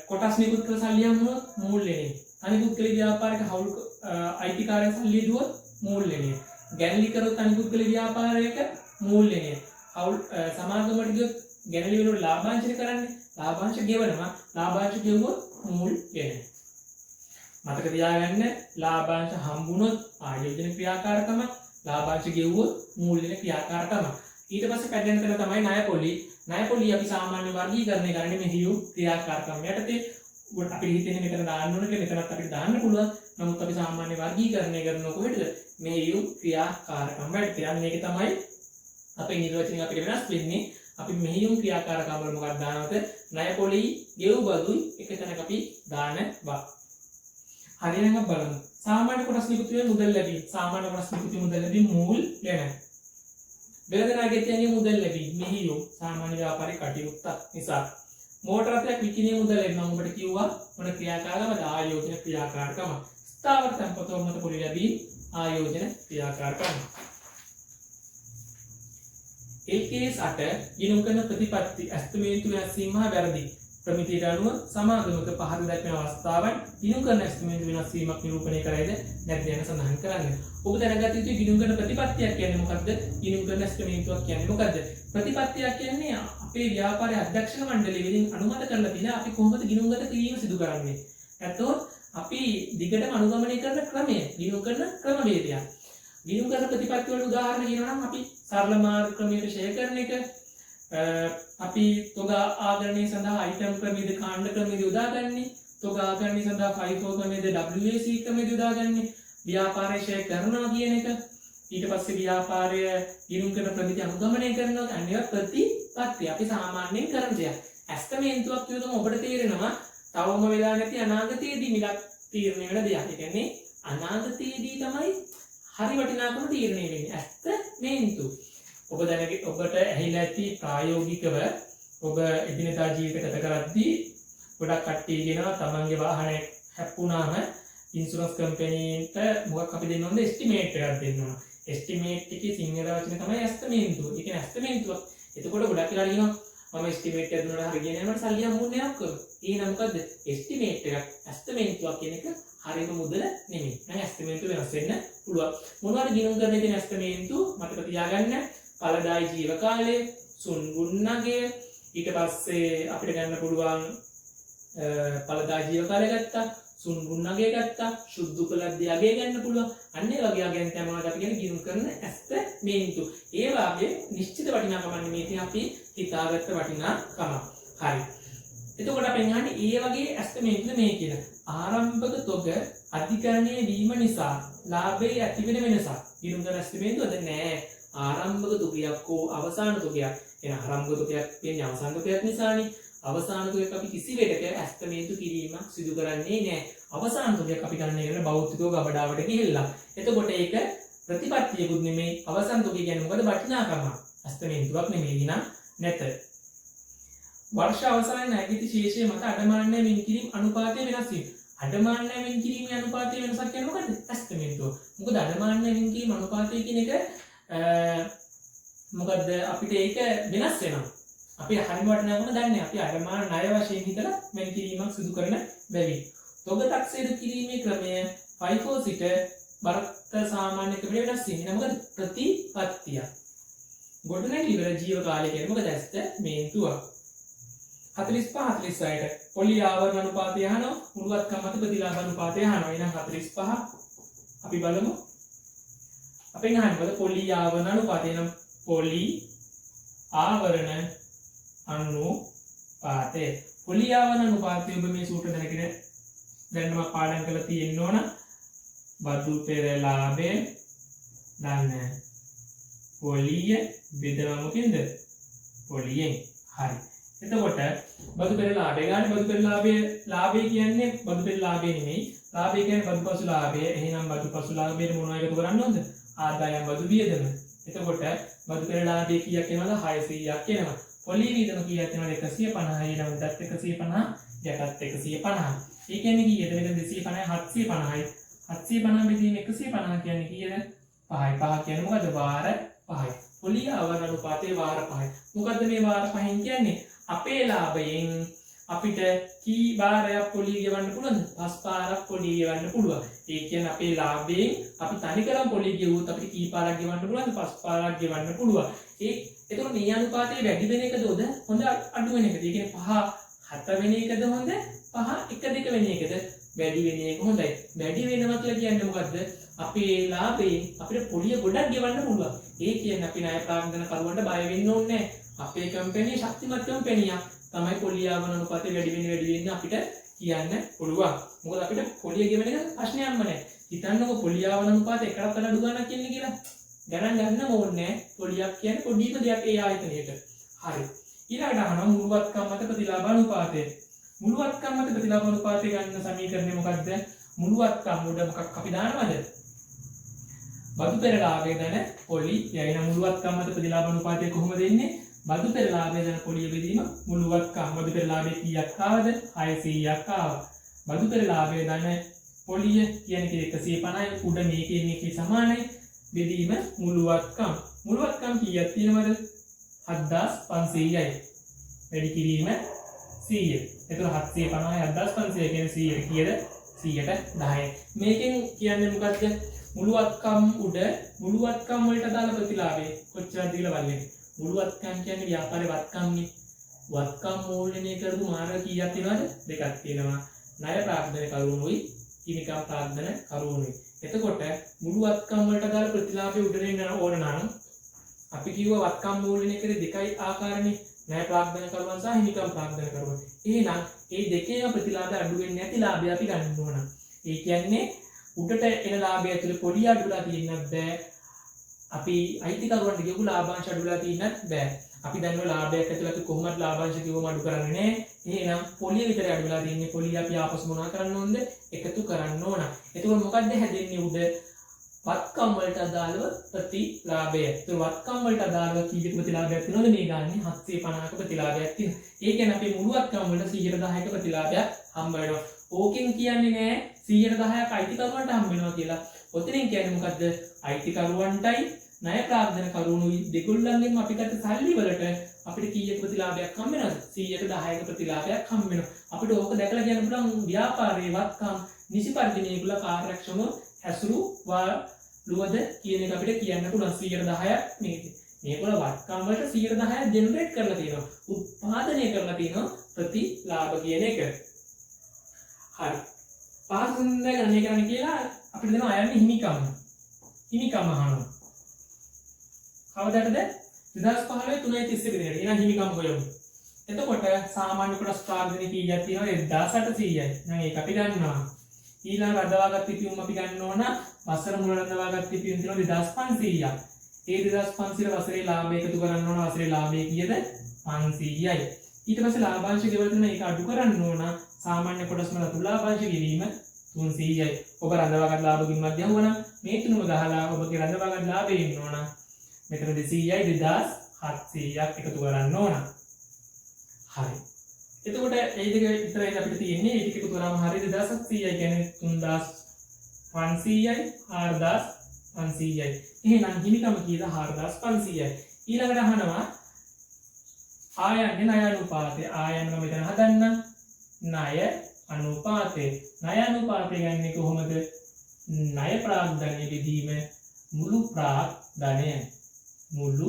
A: කොටස් නිකුත් කළ සල්ලි හම්බුනොත් මූල්‍යණය. අනිකුත් කළ ව්‍යාපාරික හවුල් අයිතිකාරයන් සල්ලි දුවොත් මූල්‍යණය. ගැනලි කරොත් අනිකුත් කළ ව්‍යාපාරයක මූල්‍යණය. හවුල් සමාගමකට ගියොත් ගැනලි වල ලාභාංශ කරන්නේ. ලාභාංශ ගෙවනවා. ලාභාංශ ගෙවුවොත් මූල්‍යණය. මතක තියාගන්න ලාභාංශ හම්බුනොත් ආයෝජන ක්‍රියාකාරකම, ලාභාංශ ගෙවුවොත් මූල්‍යන ක්‍රියාකාරකම. ඊට පස්සේ පැටර්න් එක තමයි ණය පොලි. ණය පොලි අපි සාමාන්‍ය වර්ගීකරණය කරන්නේ මේ හියු ක්‍රියාකාරකම් යටතේ. අපි හිතන්නේ මෙතන දාන්න ඕන කියලා මෙතනත් අපිට දාන්න පුළුවන්. නමුත් අපි සාමාන්‍ය වර්ගීකරණය කරනවා කොහෙද? මේ හියු ක්‍රියාකාරකම් යටතේ. අන්න ඒක තමයි අපේ නිර්වචනය අපිට වෙනස් වෙන්නේ. අපි මෙහියුම් ක්‍රියාකාරකම් වල මොකක්ද දානවද? ණය පොලි ගෙවු බදුයි එක තැනක අපි දානවා. හරියටම බලමු. සාමාන්‍ය කොටස් නිකුත් වේ මුදල් ලැබීම. සාමාන්‍ය කොටස් නිකුත් වේ මුදල් ලැබීම මූල්‍යණය. වෙළඳ නායකයන්ගේ මුදල් ලැබීම මෙහියුම් සාමාන්‍ය ව්‍යාපාරික කටයුත්ත නිසා. මෝටර රථයක් විකිණීමේ මුදල් ලැබීම මම ඔබට කිව්වා මොන ක්‍රියාකාරකමද? ආයෝජන ක්‍රියාකාරකම. ස්ථාවර තැන්පතුවක් මත පොලි ලැබීම ආයෝජන ක්‍රියාකාරකම. LKS 8 ගිණුම් කරන ප්‍රතිපත්ති ඇස්තමේන්තු වෙනස්වීම හා වැරදි ප්‍රමිතියට අනුව සමාගමක පහර දැක්වෙන අවස්ථාවන් ගිණුම් කරන ඇස්තමේන්තු වෙනස් වීමක් නිරූපණය කරයිද නැද්ද යන සඳහන් කරන්න. ඔබ දැනගත යුතු ගිණුම් කරන ප්‍රතිපත්තියක් කියන්නේ මොකක්ද? ගිණුම් කරන ඇස්තමේන්තුවක් කියන්නේ මොකක්ද? ප්‍රතිපත්තියක් කියන්නේ අපේ ව්‍යාපාරයේ අධ්‍යක්ෂක මණ්ඩලය විසින් අනුමත කරලා තියෙන අපි කොහොමද ගිණුම්ගත කිරීම සිදු කරන්නේ. එතකොට අපි දිගටම අනුගමනය කරන ක්‍රමය ගිණුම් කරන ක්‍රමවේදයක්. ගිණුම් කරන ප්‍රතිපත්ති වල උදාහරණ කියනවා නම් අපි සරල මාර්ග ක්‍රමයට ෂෙයා කරන එක, අපි තොග ආගරණය සඳහා අයිටම් ක්‍රමයේද කාණ්ඩ ක්‍රමයේද යොදාගන්නේ, තොග ආගරණය සඳහා FIFO ක්‍රමයේද WAC ක්‍රමයේද යොදාගන්නේ, ව්‍යාපාරය ෂෙයා කරනවා කියන එක, ඊට පස්සේ ව්‍යාපාරය ගිණුම් කරන ප්‍රමිතිය අනුගමනය කරනවා. අනිවා ප්‍රතිපත්ති අපි සාමාන්‍යයෙන් කරන දෙයක්. ඇස්තමේන්තුවක් කියනකොටම ඔබට තේරෙනවා තවම වෙලා නැති අනාගතයේදී මිලක් තීරණය වෙන දෙයක්. ඒ කියන්නේ අනාගතයේදී තමයි හරි වටිනාකම තීරණය වෙන්නේ. ඇස්තමේන්තු ඔබ දැනගෙන ඔබට ඇහිලා ඇති ප්‍රායෝගිකව ඔබ එදිනෙදා ජීවිත ගත කරද්දී ගොඩක් කට්ටිය කියනවා තමන්ගේ වාහනය හැප්පුණාම ඉන්ෂුරන්ස් කම්පැනිට මොකක් අපි දෙන්න ඕනද? එස්ටිමේට් එකක් දෙන්න ඕන. එස්ටිමේට් එකේ සිංහල වචනේ තමයි ඇස්තමේන්තුව. ඒ කියන්නේ ඇස්තමේන්තුවක්. එතකොට ගොඩක් වෙලා කියනවා මම එස්ටිමේට් එක දුන්නාට හරිය නෑ මට සල්ලි හම්බුන්නේ නැහැ ඔක්කොම. එහෙනම් මොකද්ද? එස්ටිමේට් එකක්. ඇස්තමේන්තුවක් කියන එක හරියම මුදල නෙමෙයි. නෑ ඇස්තමේන්තු වෙනස් වෙන්න පුළුවන්. මොනවද ගිණුම් කරන තියෙන ඇස්තමේන්තු මතක තියාගන්න. ඵලදායි ජීව කාලය, සුන්ගුන්නගය, ඊට පස්සේ අපිට ගන්න පුළුවන් ඵලදායි ජීව කාලය ගත්තා, සුන්ගුන්නගය ගත්තා, සුද්ධ කළද්දී අගය ගන්න පුළුවන්. අන්න ඒ වගේ අගයන් තමයි අපි කියන්නේ ගිණුම් කරන ඇස්තමේන්තු. ඒ වගේ නිශ්චිත වටිනාකමක් නෙමෙයි අපි හිතාගත්ත වටිනාකම. හරි. එතකොට අපි අහන්නේ ඒ වගේ ඇස්තමේන්තුද මේ කියන ආරම්භක තොග අධිකරණය වීම නිසා ලාභයේ ඇතිවෙන වෙනසක්. ගිණුම් කරන ඇස්තමේන්තුවද නෑ. ආරම්භක තුකයක් හෝ අවසාන තුකයක්. එන ආරම්භක තුකයක් කියන්නේ අවසාන තුකයක් නිසානේ. අවසාන තුකයක් අපි කිසිවෙලක ඇස්තමේන්තු කිරීමක් සිදු කරන්නේ නැහැ. අවසාන තුකයක් අපි ගන්න එක භෞතිකව ගබඩාවට ගිහිල්ලා. එතකොට ඒක ප්‍රතිපත්තියකුත් නෙමෙයි. අවසාන තුකය කියන්නේ මොකද? වටිනාකම. ඇස්තමේන්තුවක් නෙමෙයි නේද? නැත. वर्ष අවසානයේ නැගිටි ශේෂයේ මත අඩමාන්න වෙන් කිරීම අනුපාතය වෙනස් වීම. අඩමාන්න වෙන් කිරීමේ අනුපාතය වෙනසක් කියන්නේ මොකද? ඇස්තමේන්තුව. මොකද අඩමාන්න වෙන් කිරීම අනුපාතය කියන එක මොකද අපිට ඒක වෙනස් වෙනවා. අපි හරිම වටිනාකම දන්නේ. අපි අඩමාන ණය වශයෙන් හිතලා වෙන් කිරීමක් සිදු කරන බැවින්. තොග taxේද කිරීමේ ක්‍රමය FIFO සිට බරත සාමාන්‍ය ක්‍රමයට වෙනස් වීම. මොකද ප්‍රතිපත්තිය. ගොඩනැගිලි වල ජීව කාලය කියන්නේ මොකද? ඇස්තමේන්තුව. 45-46ට පොලි ආවරණ අනුපාතය අහනවා මුළුවත්කම් මත ප්‍රතිලාභ අනුපාතය අහනවා. එහෙනම් 45 අපි බලමු. අපෙන් අහන්නේ පොලි ආවරණ අනුපාතය. නම් පොලි ආවරණ අනුපාතය. පොලි ආවරණ අනුපාතය ඔබ මේ සූත්‍ර දැනගෙන දැන්නම පාඩම් කරලා තියෙන්න ඕන. බදු පෙරලාභය දන්න පොලිය බෙදනවා මොකෙන්ද? පොලියෙන්. හරි. එතකොට බදු පෙර ලාභය ගන්න. බදු පෙර ලාභය කියන්නේ බදු පෙර ලාභය නෙමෙයි. ලාභය කියන්නේ බදු පසු ලාභය. එහෙනම් බදු පසු ලාභයට මොනවද එකතු කරන්න ඕනද? ආදායම් බදු වියදම. එතකොට බදු පෙර ලාභය කීයක් එනවද? 600ක් එනවා. පොලි වියදම කීයක් එනවද? 150. එන උඩත් 150, යටත් 150. ඒ කියන්නේ කීයද? මෙතන 250, 750යි. 750 බෙදීම 150 කියන්නේ කීයද? 5යි. 5 කියන්නේ මොකද්ද? වාර 5යි. පොලි ආවරණ අනුපාතේ වාර 5යි. මොකද්ද මේ වාර 5න් කියන්නේ? අපේ ලාභයෙන් අපිට කී වාරයක් පොලි ගෙවන්න පුළුවන්ද? 5 පාරක් පොලි ගෙවන්න පුළුවන්. ඒ කියන්නේ අපේ ලාභයෙන් අපි තනිකරම පොලි ගෙවුවොත් අපිට කී පාරක් ගෙවන්න පුළුවන්ද? 5 පාරක් ගෙවන්න පුළුවන්. එතකොට මේ අනුපාතයේ වැඩි වෙන එකද හොඳ අඩු වෙන එකද? ඒ කියන්නේ 5 7 වෙන එකද හොඳ? 5 1 2 වෙන එකද? වැඩි වෙන එක හොඳයි. වැඩි වෙනවා කියලා කියන්නේ මොකද්ද? අපේ ලාභයෙන් අපිට පොලිය ගොඩක් ගෙවන්න පුළුවන්. ඒ කියන්නේ අපි ණය ප්‍රාග්ධන කරුවන්ට බය වෙන්න ඕනේ නැහැ. අපේ කම්පැනි ශක්තිමත් කම්පැනියක් තමයි පොලි ආවරණ අනුපාතය වැඩි වෙන්න අපිට කියන්න පුළුවන්. මොකද අපිට පොලිය ගෙවන එක ප්‍රශ්නයක්ම නැහැ. හිතන්නකො පොලි ආවරණ අනුපාතය එකකට වඩා අඩු ගන්නක් කියන්නේ කියලා. ගණන් ගන්නම ඕනේ නැහැ. පොලියක් කියන්නේ පොඩිම දෙයක් ඒ ආයතනයේට. හරි. ඊළඟට අහනවා මුළුවත්කම් මත ප්‍රතිලාභ අනුපාතය. මුළුවත්කම් මත ප්‍රතිලාභ අනුපාතය ගන්න සමීකරණය මොකක්ද? මුළුවත්කම් උඩ මොකක් අපි දානවද? බදු පෙර ලාභය දන පොලි. යයින මුළුවත්කම් මත ප්‍රතිලාභ අනුපාතය කොහොමද එන්නේ? බදු පෙර ලාභය දන පොලිය බෙදීම මුළුවත්කම්. බදු පෙර ලාභය කීයක් ආවද? 600ක් ආවා. බදු පෙර ලාභය දන පොලිය කියන්නේ 150යි. උඩ මේකේ මේකේ සමානයි. බෙදීම මුළුවත්කම්. මුළුවත්කම් කීයක් තියෙනවද? 7500යි. වැඩි කිරීම 100. එතකොට 750යි 7500 කියන්නේ 100ට කීයද? 110යි. මේකෙන් කියන්නේ මොකද්ද? මුළුවත්කම් උඩ මුළුවත්කම් වලට දාන ප්‍රතිලාභය කොච්චරද කියලා බලන්න. මුළුවත්කම් කියන්නේ ව්‍යාපාරේ වත්කම්නේ. වත්කම් මූල්‍යණය කරපු මාර්ග කීයක් තියෙනවද? දෙකක් තියෙනවා. ණය ප්‍රාග්ධන කරුණුයි හිමිකම් ප්‍රාග්ධන කරුණුයි. එතකොට මුළුවත්කම් වලට දාන ප්‍රතිලාභය උඩ දෙන්න ඕන නම් අපි කිව්වා වත්කම් මූල්‍යණය කරේ දෙකයි ආකාරනේ. ණය ප්‍රාග්ධන කරුවන් සහ හිමිකම් ප්‍රාග්ධන කරුවන්. එහෙනම් මේ දෙකේම ප්‍රතිලාභය අඩු වෙන්නේ නැති ලාභය අපි ගන්න ඕන. ඒ කියන්නේ උඩට එන ලාභය ඇතුලේ පොඩි අඩුලා තියෙන්නත් බෑ. අපි අයිතිකරුවන්ට කියපු ලාභාංශ අඩුලා තියෙන්නත් බෑ. අපි දන්නවා ලාභයක් ඇතුලේ අපි කොහොමද ලාභාංශ කිව්වම අඩු කරන්නේ නැහැ. එහෙනම් පොලිය විතරයි අඩුලා තියෙන්නේ. පොලිය අපි ආපසු මොනවා කරන්න ඕනද? එකතු කරන්න ඕන. එතකොට මොකද්ද හැදෙන්නේ උඩ? වත්කම් වලට අදාළව ප්‍රතිලාභය. ඒතර වත්කම් වලට අදාළව කීයක ප්‍රතිලාභයක් තියෙනවද? මේ ගානේ 750ක ප්‍රතිලාභයක් තියෙනවා. ඒ කියන්නේ අපේ මුළු වත්කම් වලට 110ක ප්‍රතිලාභයක් හම්බ වෙනවා. ඕකෙන් කියන්නේ නෑ 110ක් අයිතිකරුවන්ට හම්බ වෙනවා කියලා. ඔතනින් කියන්නේ මොකද්ද? අයිතිකරුවන්ටයි ණය ප්‍රාග්ධන කරුණුයි දෙගොල්ලන්ගෙන්ම අපි ගත්ත සල්ලි වලට අපිට කීයක ප්‍රතිලාභයක් හම්බ වෙනවද? 110ක ප්‍රතිලාභයක් හම්බ වෙනවා. අපිට ඕක දැකලා කියන්න පුළුවන් ව්‍යාපාරයේ වත්කම් නිසි පරිදි මේගොල්ලෝ කාර්යක්ෂමව හැසුරුවාලුවද කියන එක අපිට කියන්න පුළුවන්. 110ක් මේගොල්ලෝ වත්කම් වලට 110ක් ජෙනරේට් කරලා තියෙනවා. උත්පාදනය කරලා තියෙනවා ප්‍රතිලාභ කියන එක. හරි. පාසුන්ද ගණනය කරන්න කියලා අපිට දෙනවා අයන්නේ හිමිකම්. හිමිකම් අහනවා. කවදාටද? 2015 3:31 දිනට. එහෙනම් හිමිකම් හොයමු. එතකොට සාමාන්‍ය කොටස් ප්‍රාග්ධන කීයක් තියෙනවද? 1800යි. නම් ඒක අපි ගන්නවා. ඊළඟ රඳවාගත් පිපියුම් අපි ගන්න ඕන. වසර මුල රඳවාගත් පිපියුම් තියෙනවා 2500ක්. ඒ 2500 වසරේ ලාභය එකතු කරන්න ඕන. වසරේ ලාභය කීයද? 500යි. ඊට පස්සේ ලාභාංශ ගෙවලා තියෙනවා. ඒක අඩු කරන්න ඕන. සාමාන්‍ය කොටස් වල තුල ලාභාංශ ගෙවීම 300යි. ඔබ රඳවාගත් ලාභ ගිණුමක් ගහුවනම් මේ තුනම ගහලා ඔබගේ රඳවාගත් ලාභය ඉන්න ඕන. මෙතන 200යි 2700ක් එකතු කරන්න ඕන. හරි. එතකොට ඒ දෙක විතරයි අපිට තියෙන්නේ. ඒ ටික එකතු කරාම හරිය 2700යි කියන්නේ 3500යි 4500යි. එහෙනම් හිමිකම කීයද? 4500යි. ඊළඟට අහනවා ආයන්නේ ණය අනුපාතය. ආයන්න මම මෙතන හදන්න. ණය අනුපාතය. ණය අනුපාතය ගන්නේ කොහොමද? ණය ප්‍රාග්ධනය බෙදීම මුළු ප්‍රාග්ධනය. මුළු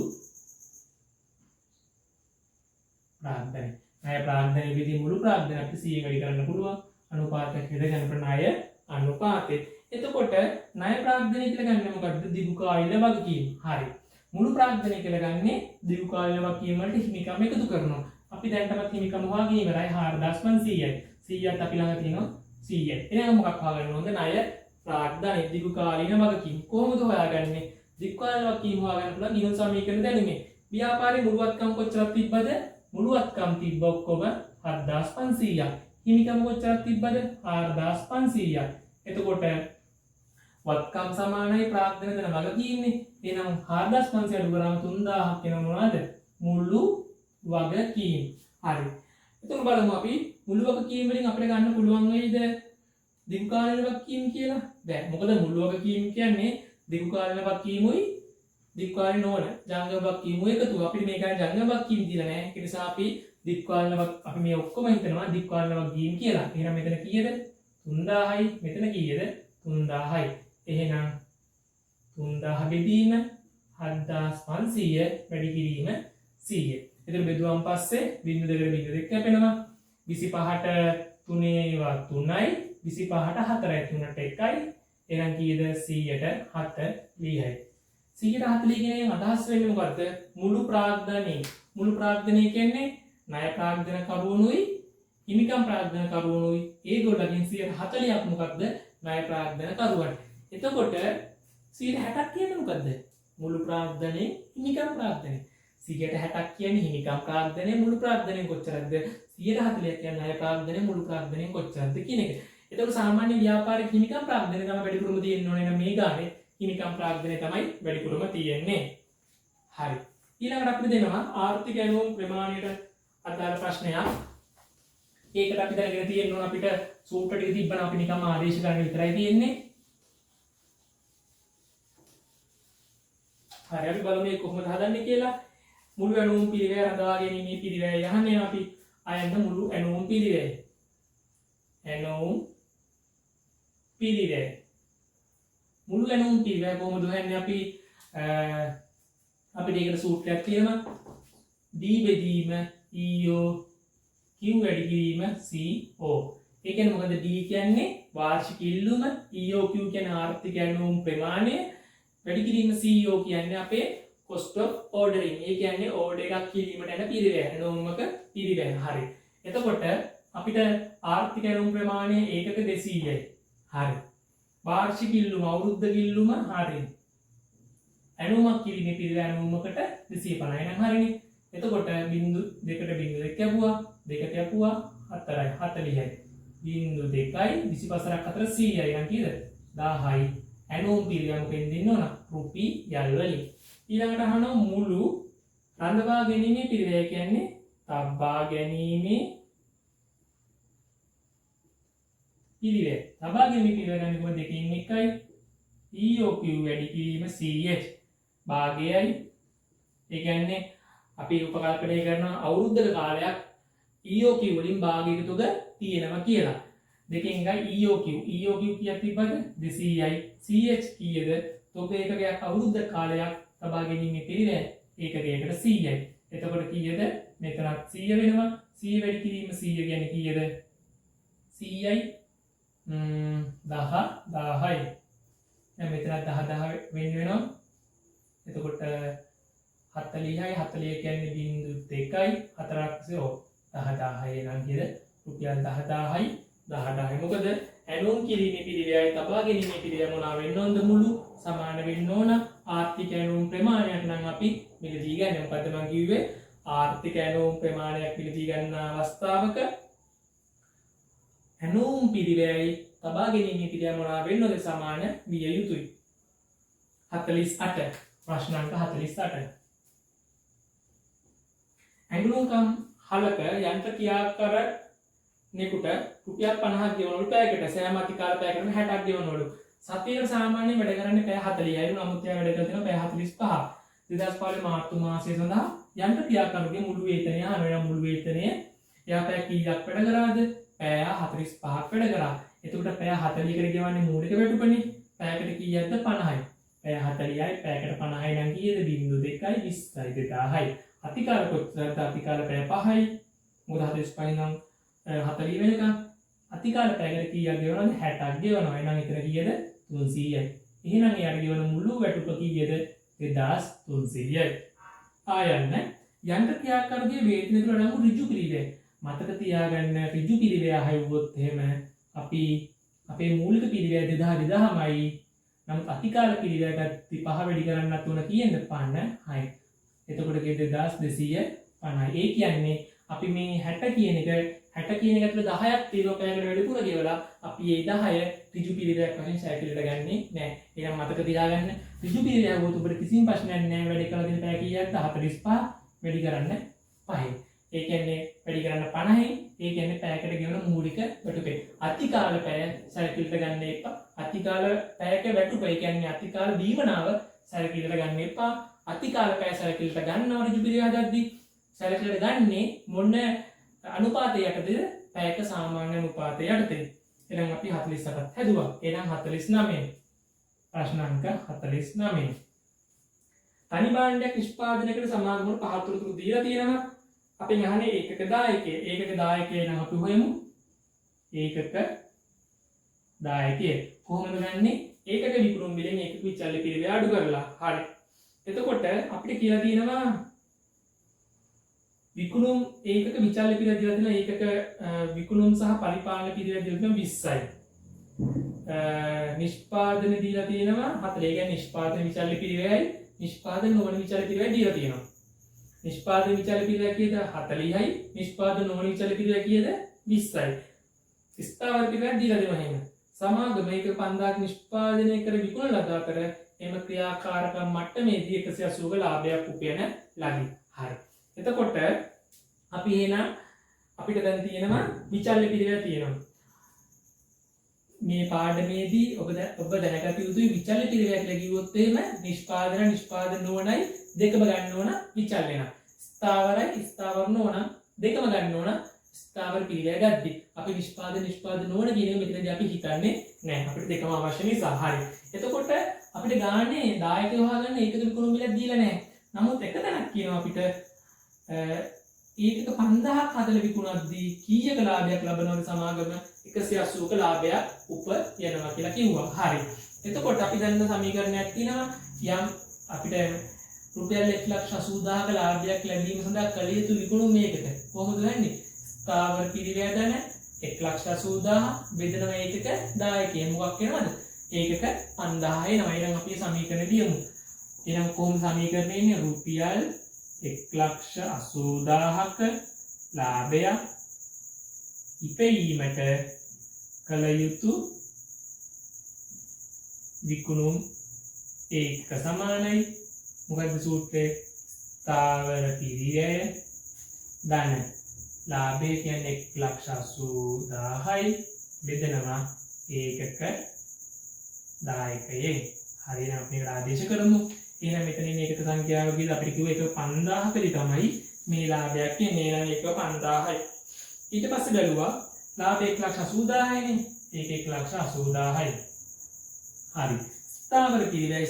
A: ප්‍රාග්ධනය. ණය ප්‍රාග්ධනය බෙදීම මුළු ප්‍රාග්ධනය අපිට 100 වැඩි කරන්න පුළුවන්. අනුපාතයක් හදගන්න ණය අනුපාතය. එතකොට ණය ප්‍රාග්ධනය කියලා ගන්නේ මොකද්ද? දිගු කාලීන වගකීම්. හරි. මුළු ප්‍රාග්ධනය කියලා ගන්නේ දිගු කාලීන වගකීම් වලට හිමිකම් එකතු කරනවා. අපි දැන් තමත් හිමිකම් හොයාගෙන ඉවරයි 4500යි. 100ත් අපි ළඟ තියෙනවා 100යි. එහෙනම් මොකක් හොයාගන්න ඕනද? ණය ප්‍රාග්ධනය දිගු කාලීන වගකීම්. කොහොමද හොයාගන්නේ? දිගු කාලීන වගකීම් හොයාගන්න පුළුවන් ගිණුම් සමීකරණ දැනුමේ. ව්‍යාපාරේ මුළුවත්කම් කොච්චරක් තිබ්බද? මුළුවත්කම් තිබ්බ ඔක්කොම 7500ක්. හිමිකම් කොච්චරක් තිබ්බද? 4500ක්. එතකොට වත්කම් සමානයි ප්‍රාග්ධනය දෙන වගකීම්නේ. එහෙනම් 4500 අඩු කරාම 3000ක් වෙනව මොනවද? මුළු වගකීම්. හරි. එතකොට බලමු අපි මුළු වගකීම් වලින් අපිට ගන්න පුළුවන් වෙයිද දිගු කාලීන වගකීම් කියලා? බෑ. මොකද මුළු වගකීම් කියන්නේ දිගු කාලීන වගකීමුයි දිගු කාලීන නොවන ජංගම වගකීමුයි එකතුව. අපිට මේක ජංගම වගකීම් දීලා නැහැ. ඒ නිසා අපි දිගු කාලීන අපි මේ ඔක්කොම හිතනවා දිගු කාලීන වගකීම් කියලා. එහෙනම් මෙතන කීයද? 3000යි. මෙතන කීයද? 3000යි. එහෙනම් 3000 බෙදීම 7500 වැඩි කිරීම 100. එතන බෙදුවාන් පස්සේ බිංදු දෙකට බිංදු දෙක කැපෙනවා. 25ට 3යි 3යි 25ට 4යි 3ට 1යි. එහෙනම් කීයද? 100ට 40යි. 140 කියන්නේ අදහස් වෙන්නේ මොකද්ද? මුළු ප්‍රාග්ධනය. මුළු ප්‍රාග්ධනය කියන්නේ ණය ප්‍රාග්ධන කරුවණුයි හිමිකම් ප්‍රාග්ධන කරුවණුයි. ඒගොල්ලන්ගෙන් 140ක් මොකක්ද? ණය ප්‍රාග්ධන කරුවන්. එතකොට 60ක් කියන්නේ මොකද්ද? මුළු ප්‍රාග්ධනයේ හිමිකම් ප්‍රාග්ධනය. 60ක් කියන්නේ හිමිකම් ප්‍රාග්ධනයේ මුළු ප්‍රාග්ධනයෙන් කොච්චරද? 140ක් කියන්නේ ණය ප්‍රාග්ධනයේ මුළු ප්‍රාග්ධනයෙන් කොච්චරද කියන එක. එතකොට සාමාන්‍ය ව්‍යාපාරික හිමිකම් ප්‍රාග්ධනය තමයි වැඩිපුරම තියෙන්න ඕනේ. නම් මේ ගානේ හිමිකම් ප්‍රාග්ධනය තමයි වැඩිපුරම තියෙන්නේ. හරි. ඊළඟට අපිට දෙනවා ආර්ථික ඇණවුම් ප්‍රමාණයට අදාළ ප්‍රශ්නයක්. ඒකට අපි දැනගෙන තියෙන්න ඕන අපිට සූත්‍ර ටික තිබ්බනම් අපි නිකම්ම ආදේශ ගන්න විතරයි තියෙන්නේ. හරි අපි බලමු මේක කොහොමද හදන්නේ කියලා. මුළු ඇණවුම් පිළිවෙල හදා ගැනීමේ පිළිවෙල යහන්නේ අපි අයන්න මුළු ඇණවුම් පිළිවෙල. ඇණවුම් පිළිවෙල. මුළු ඇණවුම් පිළිවෙල කොහොමද හොයන්නේ අපි අපිට ඒකට සූත්‍රයක් තියෙනවා. D බෙදීම EO Q වැඩි කිරීම CO. ඒ කියන්නේ මොකද? D කියන්නේ වාර්ෂික ඉල්ලුම, EOQ කියන්නේ ආර්ථික ඇණවුම් ප්‍රමාණය, වැඩි කිරීම CO කියන්නේ අපේ cost of ordering. ඒ කියන්නේ ඕඩර් එකක් කිරීමට යන පිරිවැය. ඇණවුමක පිරිවැය. හරි. එතකොට අපිට ආර්ථික ඇණවුම් ප්‍රමාණය ඒකක 200යි. හරි. වාර්ෂික ඉල්ලුම අවුරුද්දක ඉල්ලුම හරි. ඇණවුමක් කිරීමේ පිරිවැය ඇණවුමකට 250යි නම් හරිනේ. එතකොට බිංදු දෙකට බිංදු දෙක කැපුවා, දෙක කැපුවා 4යි 40යි. බිංදු 2යි 25ක් අතර 100යි නම් කීයද? 1000යි. ඇණවුම් පිළිවෙල මොකෙන් දෙන්න ඕන? රුපියල් වලින්. ඊළඟට අහනවා මුළු රඳවා ගැනීමේ පිළිවෙල කියන්නේ තබා ගැනීමේ පිළිවෙල. තබා ගැනීමේ පිළිවෙල ගන්නේ කොහොමද? දෙකකින් එකයි. EOQ වැඩි කිරීම CH භාගයයි. ඒ කියන්නේ අපි උපකල්පනය කරන අවුරුද්දක කාලයක් EOQ වලින් භාගයක තුග තියෙනවා කියලා. දෙකෙන් එකයි EOQ. EOQ කීයක් තිබ්බද? 200යි. CH කීයද? තොග ඒකකයක් අවුරුද්දක කාලයක් තබා ගැනීමේ පිළිවෙල ඒකකයකට 100යි. එතකොට කීයද? මෙතනත් 100 වෙනවා. 100 වැඩි කිරීම 100 කියන්නේ කීයද? 100යි 1000යි. දැන් මෙතන 10 වෙන්න වෙනවා. එතකොට 40යි 40 කියන්නේ බිංදු 2යි 4ක් ඉස්සෝ 10000යි නම් කියද රුපියල් 10000යි 10000යි. මොකද ඇණවුම් කිරීමේ පිළිවෙලයි තබා ගැනීමේ පිළිවෙල මොනවා වෙන්න ඕනද? මුළු සමාන වෙන්න ඕන. ආර්ථික ඇණුම් ප්‍රමාණයක් නම් අපි මිලදී ගන්න. මොකද මම කිව්වේ ආර්ථික ඇණුම් ප්‍රමාණයක් මිලදී ගන්න අවස්ථාවක ඇණුම් පිරිවැයයි තබා ගැනීමේ පිළියම මොනවා වෙන්නද සමාන විය යුතුයි. 48 ප්‍රශ්න අංක 48. ඇඟලුම්කම් හලක යන්ත්‍ර ක්‍රියාකරණයකට රුපියල් 50ක් ගෙවනවලු පැයකට. සෑම අතිකාල පැයකටම 60ක් ගෙවනවලු. සතියකට සාමාන්‍යයෙන් වැඩ කරන්නේ පැය 40යි. නමුත් එයා වැඩ කරලා තියෙනවා පැය 45. 2005 මාර්තු මාසය සඳහා යන්ත්‍ර ක්‍රියාකරුගේ මුළු වේතනය අහනවා. මුළු වේතනය එයා පැය කීයක් වැඩ කරාද? පැය 45ක් වැඩ කරා. එතකොට පැය 40කට ගෙවන්නේ මූලික වැටුපනේ. පැයකට කීයක්ද? 50යි. පැය 40යි පැයකට 50යි නම් කීයද? 0.2යි 20යි 2000යි. අතිකාල කොච්චරද? අතිකාල පැය 5යි. මොකද 45 නම් 40 වෙනකම් අතිකාල පැයකට කීයක් ගෙවනවද? 60ක් ගෙවනවා. එහෙනම් එතන කීයද? 300යි. එහෙනම් එයාට ගෙවන මුළු වැටුප කීයද? 2300යි. ආයන්න යන්ත්‍ර ක්‍රියාකාරකගේ වේතනය තුළ අඩංගු ඍජු පිළිවෙල. මතක තියාගන්න ඍජු පිළිවෙල හයුවොත් එහෙම අපි අපේ මූලික පිළිවෙල 2000යි. නමුත් අතිකාල පිළිවෙල ගත්ත 5 වැඩි කරන්නත් උන කීයද? 56යි. එතකොට 2250. ඒ කියන්නේ අපි මේ 60 කියන එක 60 කියන එක ඇතුළේ 10ක් තියෙනවා පැයකට වැඩිපුර ගෙවලා අපි ඒ 10 ඍජු පිළිවෙලක් වශයෙන් සැලකිලිට ගන්නෙ නැහැ. එහෙනම් මතක තියාගන්න ඍජු පිළිවෙල වුත් ඔබට කිසිම ප්‍රශ්නයක් නැහැ. වැඩි කරලා දෙන පැය කීයක්ද? 45 වැඩි කරන්න 5යි. ඒ කියන්නේ වැඩි කරන්න 50යි. ඒ කියන්නේ පැයකට ගෙවන මූලික වැටුපේ. අතිකාල පැය සැලකිලිට ගන්න එපා. අතිකාල පැයක වැටුප ඒ කියන්නේ අතිකාල දීවනාව සැලකිලිට ගන්න එපා. අතිකාල පැය සැලකිලිට ගන්නවා ඍජු පිළිවෙල හදද්දී සැලකිලිට ගන්නේ මොන අනුපාතය යටතේද? පැයක සාමාන්‍ය අනුපාතය යටතේ. එහෙනම් අපි 48ක් හැදුවා. එහෙනම් 49. ප්‍රශ්න අංක 49. තනි භාණ්ඩයක් නිෂ්පාදනයකට සමාගම වල පහතුරුතුරු දීලා තියෙනවා. අපි අහන්නේ ඒකක දායකය. ඒකක දායකය නම් අපි හොයමු. ඒකක දායකය. කොහොමද ගන්නෙ? ඒකක විකුණුම් මිලෙන් ඒකක විචල්්‍ය පිළිවෙල අඩු කරලා. හරි. එතකොට අපිට කියලා තියෙනවා විකුණුම් ඒකක විචල්්‍ය පිළිවෙල දීලා තියෙනවා. ඒකක විකුණුම් සහ පරිපාලන පිළිවෙල දීලා තියෙනවා 20යි. නිෂ්පාදන දීලා තියෙනවා 40. ඒ කියන්නේ නිෂ්පාදන විචල්්‍ය පිළිවෙලයි නිෂ්පාදන නොවන විචල්්‍ය පිළිවෙල දීලා තියෙනවා. නිෂ්පාදන විචල්්‍ය පිළිවෙල කීයද? 40යි. නිෂ්පාදන නොවන විචල්්‍ය පිළිවෙල කීයද? 20යි. ස්ථාවර පිළිවෙල දීලා දෙනවා එහෙම. සමාගම මේක 5000ක් නිෂ්පාදනය කර විකුණන ලද අතර එම ක්‍රියාකාරකම් මට්ටමේදී 180ක ලාභයක් උපයන ලදී. හරි. එතකොට අපි එහෙනම් අපිට දැන් තියෙනවා විචල්්‍ය පිළිවෙල තියෙනවා. මේ පාඩමේදී ඔබ දැනගත යුතුයි විචල්්‍ය පිළිවෙල කියලා කිව්වොත් එහෙම නිෂ්පාදන නොවනයි දෙකම ගන්න ඕන විචල්්‍ය වෙනවා. ස්ථාවරයි ස්ථාවර නොවන දෙකම ගන්න ඕන ස්ථාවර පිළිවෙල ගද්දි. අපි නිෂ්පාදන නොවන කියන එක මෙතනදී අපි හිතන්නේ නැහැ. අපිට දෙකම අවශ්‍ය නිසා. හරි. එතකොට අපිට ගානේ දායකයෝ හොයාගන්න ඒකක විකුණුම් මිලක් දීලා නැහැ. නමුත් එක තැනක් කියනවා අපිට ඒකක 5000ක් හදලා විකුණද්දී කීයක ලාභයක් ලබනවද සමාගම? 180ක ලාභයක් උපයනවා කියලා කිව්වා. හරි. එතකොට අපි දන්න සමීකරණයක් තියෙනවා යම් අපිට රුපියල් 1,80,000ක ලාභයක් ලැබීම සඳහා කළ යුතු විකුණුම් මේකට. කොහොමද වෙන්නේ? ස්ථාවර පිළිවෙල දන 1,80,000 බෙදනවා ඒකක දායකය මොකක් වෙනවද? ඒකක 5000 එනවා. එහෙනම් අපි සමීකරණය ලියමු. එහෙනම් කොහොමද සමීකරණය එන්නේ? රුපියල් 1,80,000ක ලාභයක් ඉපැයීමට කළ යුතු විකුණුම් ඒක සමානයි මොකක්ද සූත්‍රය? ස්ථාවර පිළිවෙල ධන ලාභය කියන්නේ 1,80,000යි බෙදනවා ඒකක දායකයෙන්. හරියට අපි මේකට ආදේශ කරමු. එහෙනම් මෙතනින් ඒකක සංඛ්‍යාව කියලා අපිට කිව්ව එක 5000කදී තමයි මේ ලාභයක් කියන්නේ. එහෙනම් ඒක 5000යි. ඊට පස්සේ බැලුවා ලාභය 1,80,000යිනේ. ඒක 1,80,000යි. හරි. ස්ථාවර පිළිවෙල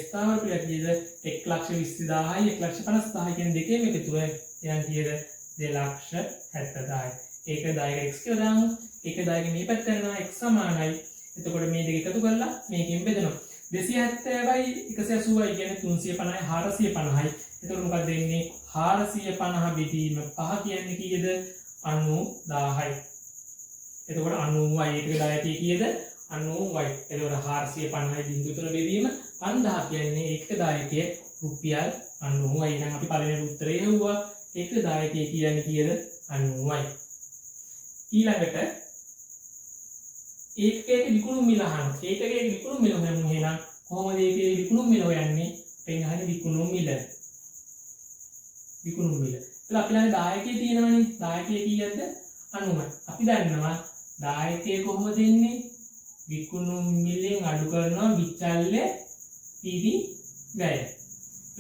A: කීයද? 1,20,000යි 1,50,000යි කියන දෙකේම එකතුව එයන් කීයද? 2,70,000යි. ඒක දායක x කියලා දාමු. ඒක දායක මේ පැත්ත යනවා x සමානයි. එතකොට මේ දෙක එකතු කරලා මේකෙන් බෙදනවා. 270යි 180යි කියන්නේ 350යි 450යි. එතකොට මොකක්ද වෙන්නේ? 450 බෙදීම 5 කියන්නේ කීයද? 90,000යි. එතකොට 90යි ඒකක දායකය කීයද? 90යි. එතකොට 450 බිඳුව 3 බෙදීම 5000 කියන්නේ එක දායකයේ රුපියල් 90යි. එහෙනම් අපි පළවෙනි උත්තරේ හෙව්වා. එක දායකයේ කියන්නේ කීයද? 90යි. ඊළඟට ඒකකයේ විකුණුම් මිල අහනවා. ඒකකයේ විකුණුම් මිල හොයමු. එහෙනම් කොහොමද ඒකේ විකුණුම් මිල හොයන්නේ? අපෙන් අහන්නේ විකුණුම් මිල. විකුණුම් මිල. එතකොට අපි ළඟ දායකයේ තියෙනවනේ. දායකයේ කීයද? 90යි. අපි දන්නවා දායකයේ කොහොමද එන්නේ? විකුණුම් මිලෙන් අඩු කරනවා විචල්්‍ය පිරි වැය.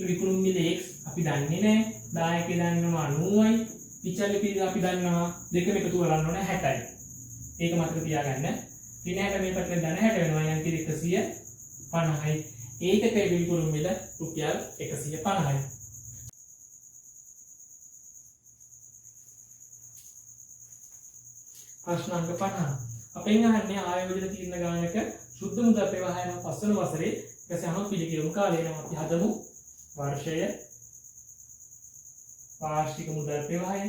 A: විකුණුම් මිල x අපි දන්නේ නැහැ. දායකයේ දන්නවා 90යි. විචල්්‍ය පිරි අපි දන්නවා දෙකම එකතු කරන්න ඕනේ 60යි. ඒක මතක තියාගන්න. ඍණ 60 මේ පැත්තෙන් ධන 60 වෙනවා. යම් කිරි 150යි. ඒකකයේ විකුණුම් මිල රුපියල් 150යි. ප්‍රශ්න අංක 50. අපෙන් අහන්නේ ආයෝජන තීරණ ගානක සුද්ධ මුදල් ප්‍රවාහයන පස්වන වසරේ ඊපස්සේ අහන පිළිගියුම් කාලය නම් අපි හදමු වර්ෂය වාර්ෂික මුදල් ප්‍රවාහය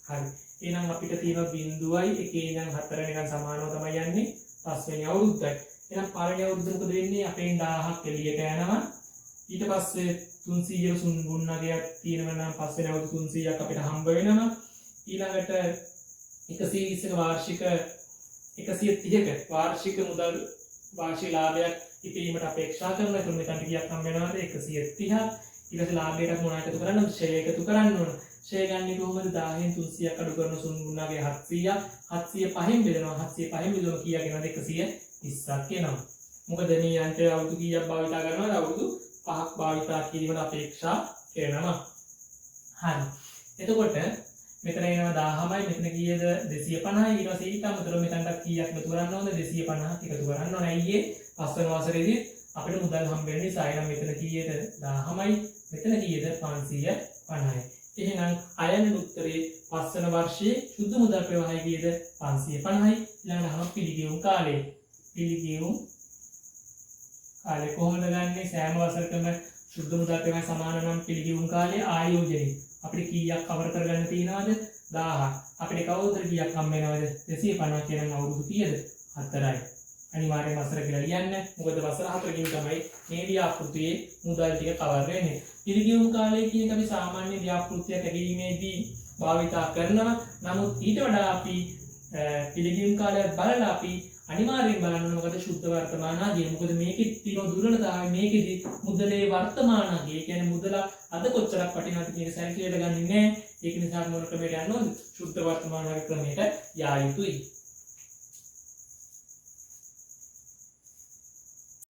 A: හරි. එහෙනම් අපිට තියෙන 0යි 1 ඉඳන් 4 වෙනකන් සමානව තමයි යන්නේ 5 වෙනි අවුරුද්දයි. එහෙනම් පළවෙනි අවුරුද්ද මොකද වෙන්නේ? අපෙන් 1000ක් එළියට යනවා. ඊට පස්සේ 300 ගුණනගයක් තියෙනවා නම් පස්සේ නැවත 300ක් අපිට හම්බ වෙනවා. ඊළඟට 120ක වාර්ෂික 130ක වාර්ෂික මුදල් වාර්ෂික ලාභයක් ඉපීමට අපේක්ෂා කරනවා. ඒතුළු මෙතනට කීයක් හම්බ වෙනවද? 130ක්. ඊට පස්සේ ලාභයට මොනවද එකතු කරන්න? ෂෙයා එකතු කරන්න ඕන. ෂෙයා ගන්නේ කොහොමද? 10න් 300ක් අඩු කරන ගුණනගය 700ක්. 705න් බෙදෙනවා. 705න් බෙදුවම කීයක් එනවද? 120ක් එනවා. මොකද මේ යන්ත්‍රය අවුරුදු කීයක් භාවිතා කරනවද? අවුරුදු 5ක් භාවිතා කිරීමට අපේක්ෂා කරනවා. හරි. එතකොට මෙතන එනවා 1000යි මෙතන කීයද 250යි ඊට පස්සේ ඊට අමතරව මෙතනට කීයක් එකතු කරන්න ඕනද 250ක් එකතු කරන්න ඕන. අයියේ පස්වන වසරේදී අපිට මුදල් හම්බ වෙන නිසා එහෙනම් මෙතන කීයද 1000යි මෙතන කීයද 550යි. එහෙනම් අයන උත්තරේ පස්වන වර්ෂයේ සුද්ධ මුදල් ප්‍රවාහය කීයද 550යි. ඊළඟට අහන පිළිගියුම් කාලය. පිළිගියුම් කාලය කොහොමද ගන්නෙ? සෑම වසරකම සුද්ධ මුදල් ප්‍රවාහය සමාන නම් පිළිගියුම් කාලයේ ආයෝජනය අපිට කීයක් කවර කරගන්න තියෙනවද? 1000ක්. අපිට කවුරුතර කීයක් හම්බ වෙනවද? 250 කියන අවුරුදු කීයද? 4යි. අනිවාර්යයෙන් වසර කියලා ලියන්න. මොකද වසර 4කින් තමයි මේ ව්‍යාපෘතියේ මුදල් ටික කවර් වෙන්නේ. පිළිගියුම් කාලය කියන එක අපි සාමාන්‍ය ව්‍යාපෘතියක් ඇගීමේදී භාවිතා කරනවා. නමුත් ඊට වඩා අපි පිළිගියුම් කාලය බලලා අපි අනිවාර්යෙන් බලන්න ඕන මොකද සුද්ධ වර්තමානාදී. මොකද මේකේ තියෙන දුර්වලතාවය මේකෙදි මුදලේ වර්තමානාදී. ඒ කියන්නේ මුදල අද කොච්චරක් වටිනවද කියන සැලකිලියට ගන්නේ නැහැ. ඒක නිසා මොන ක්‍රමයට යන්න ඕනද? සුද්ධ වර්තමානාදී ක්‍රමයට යා යුතුයි.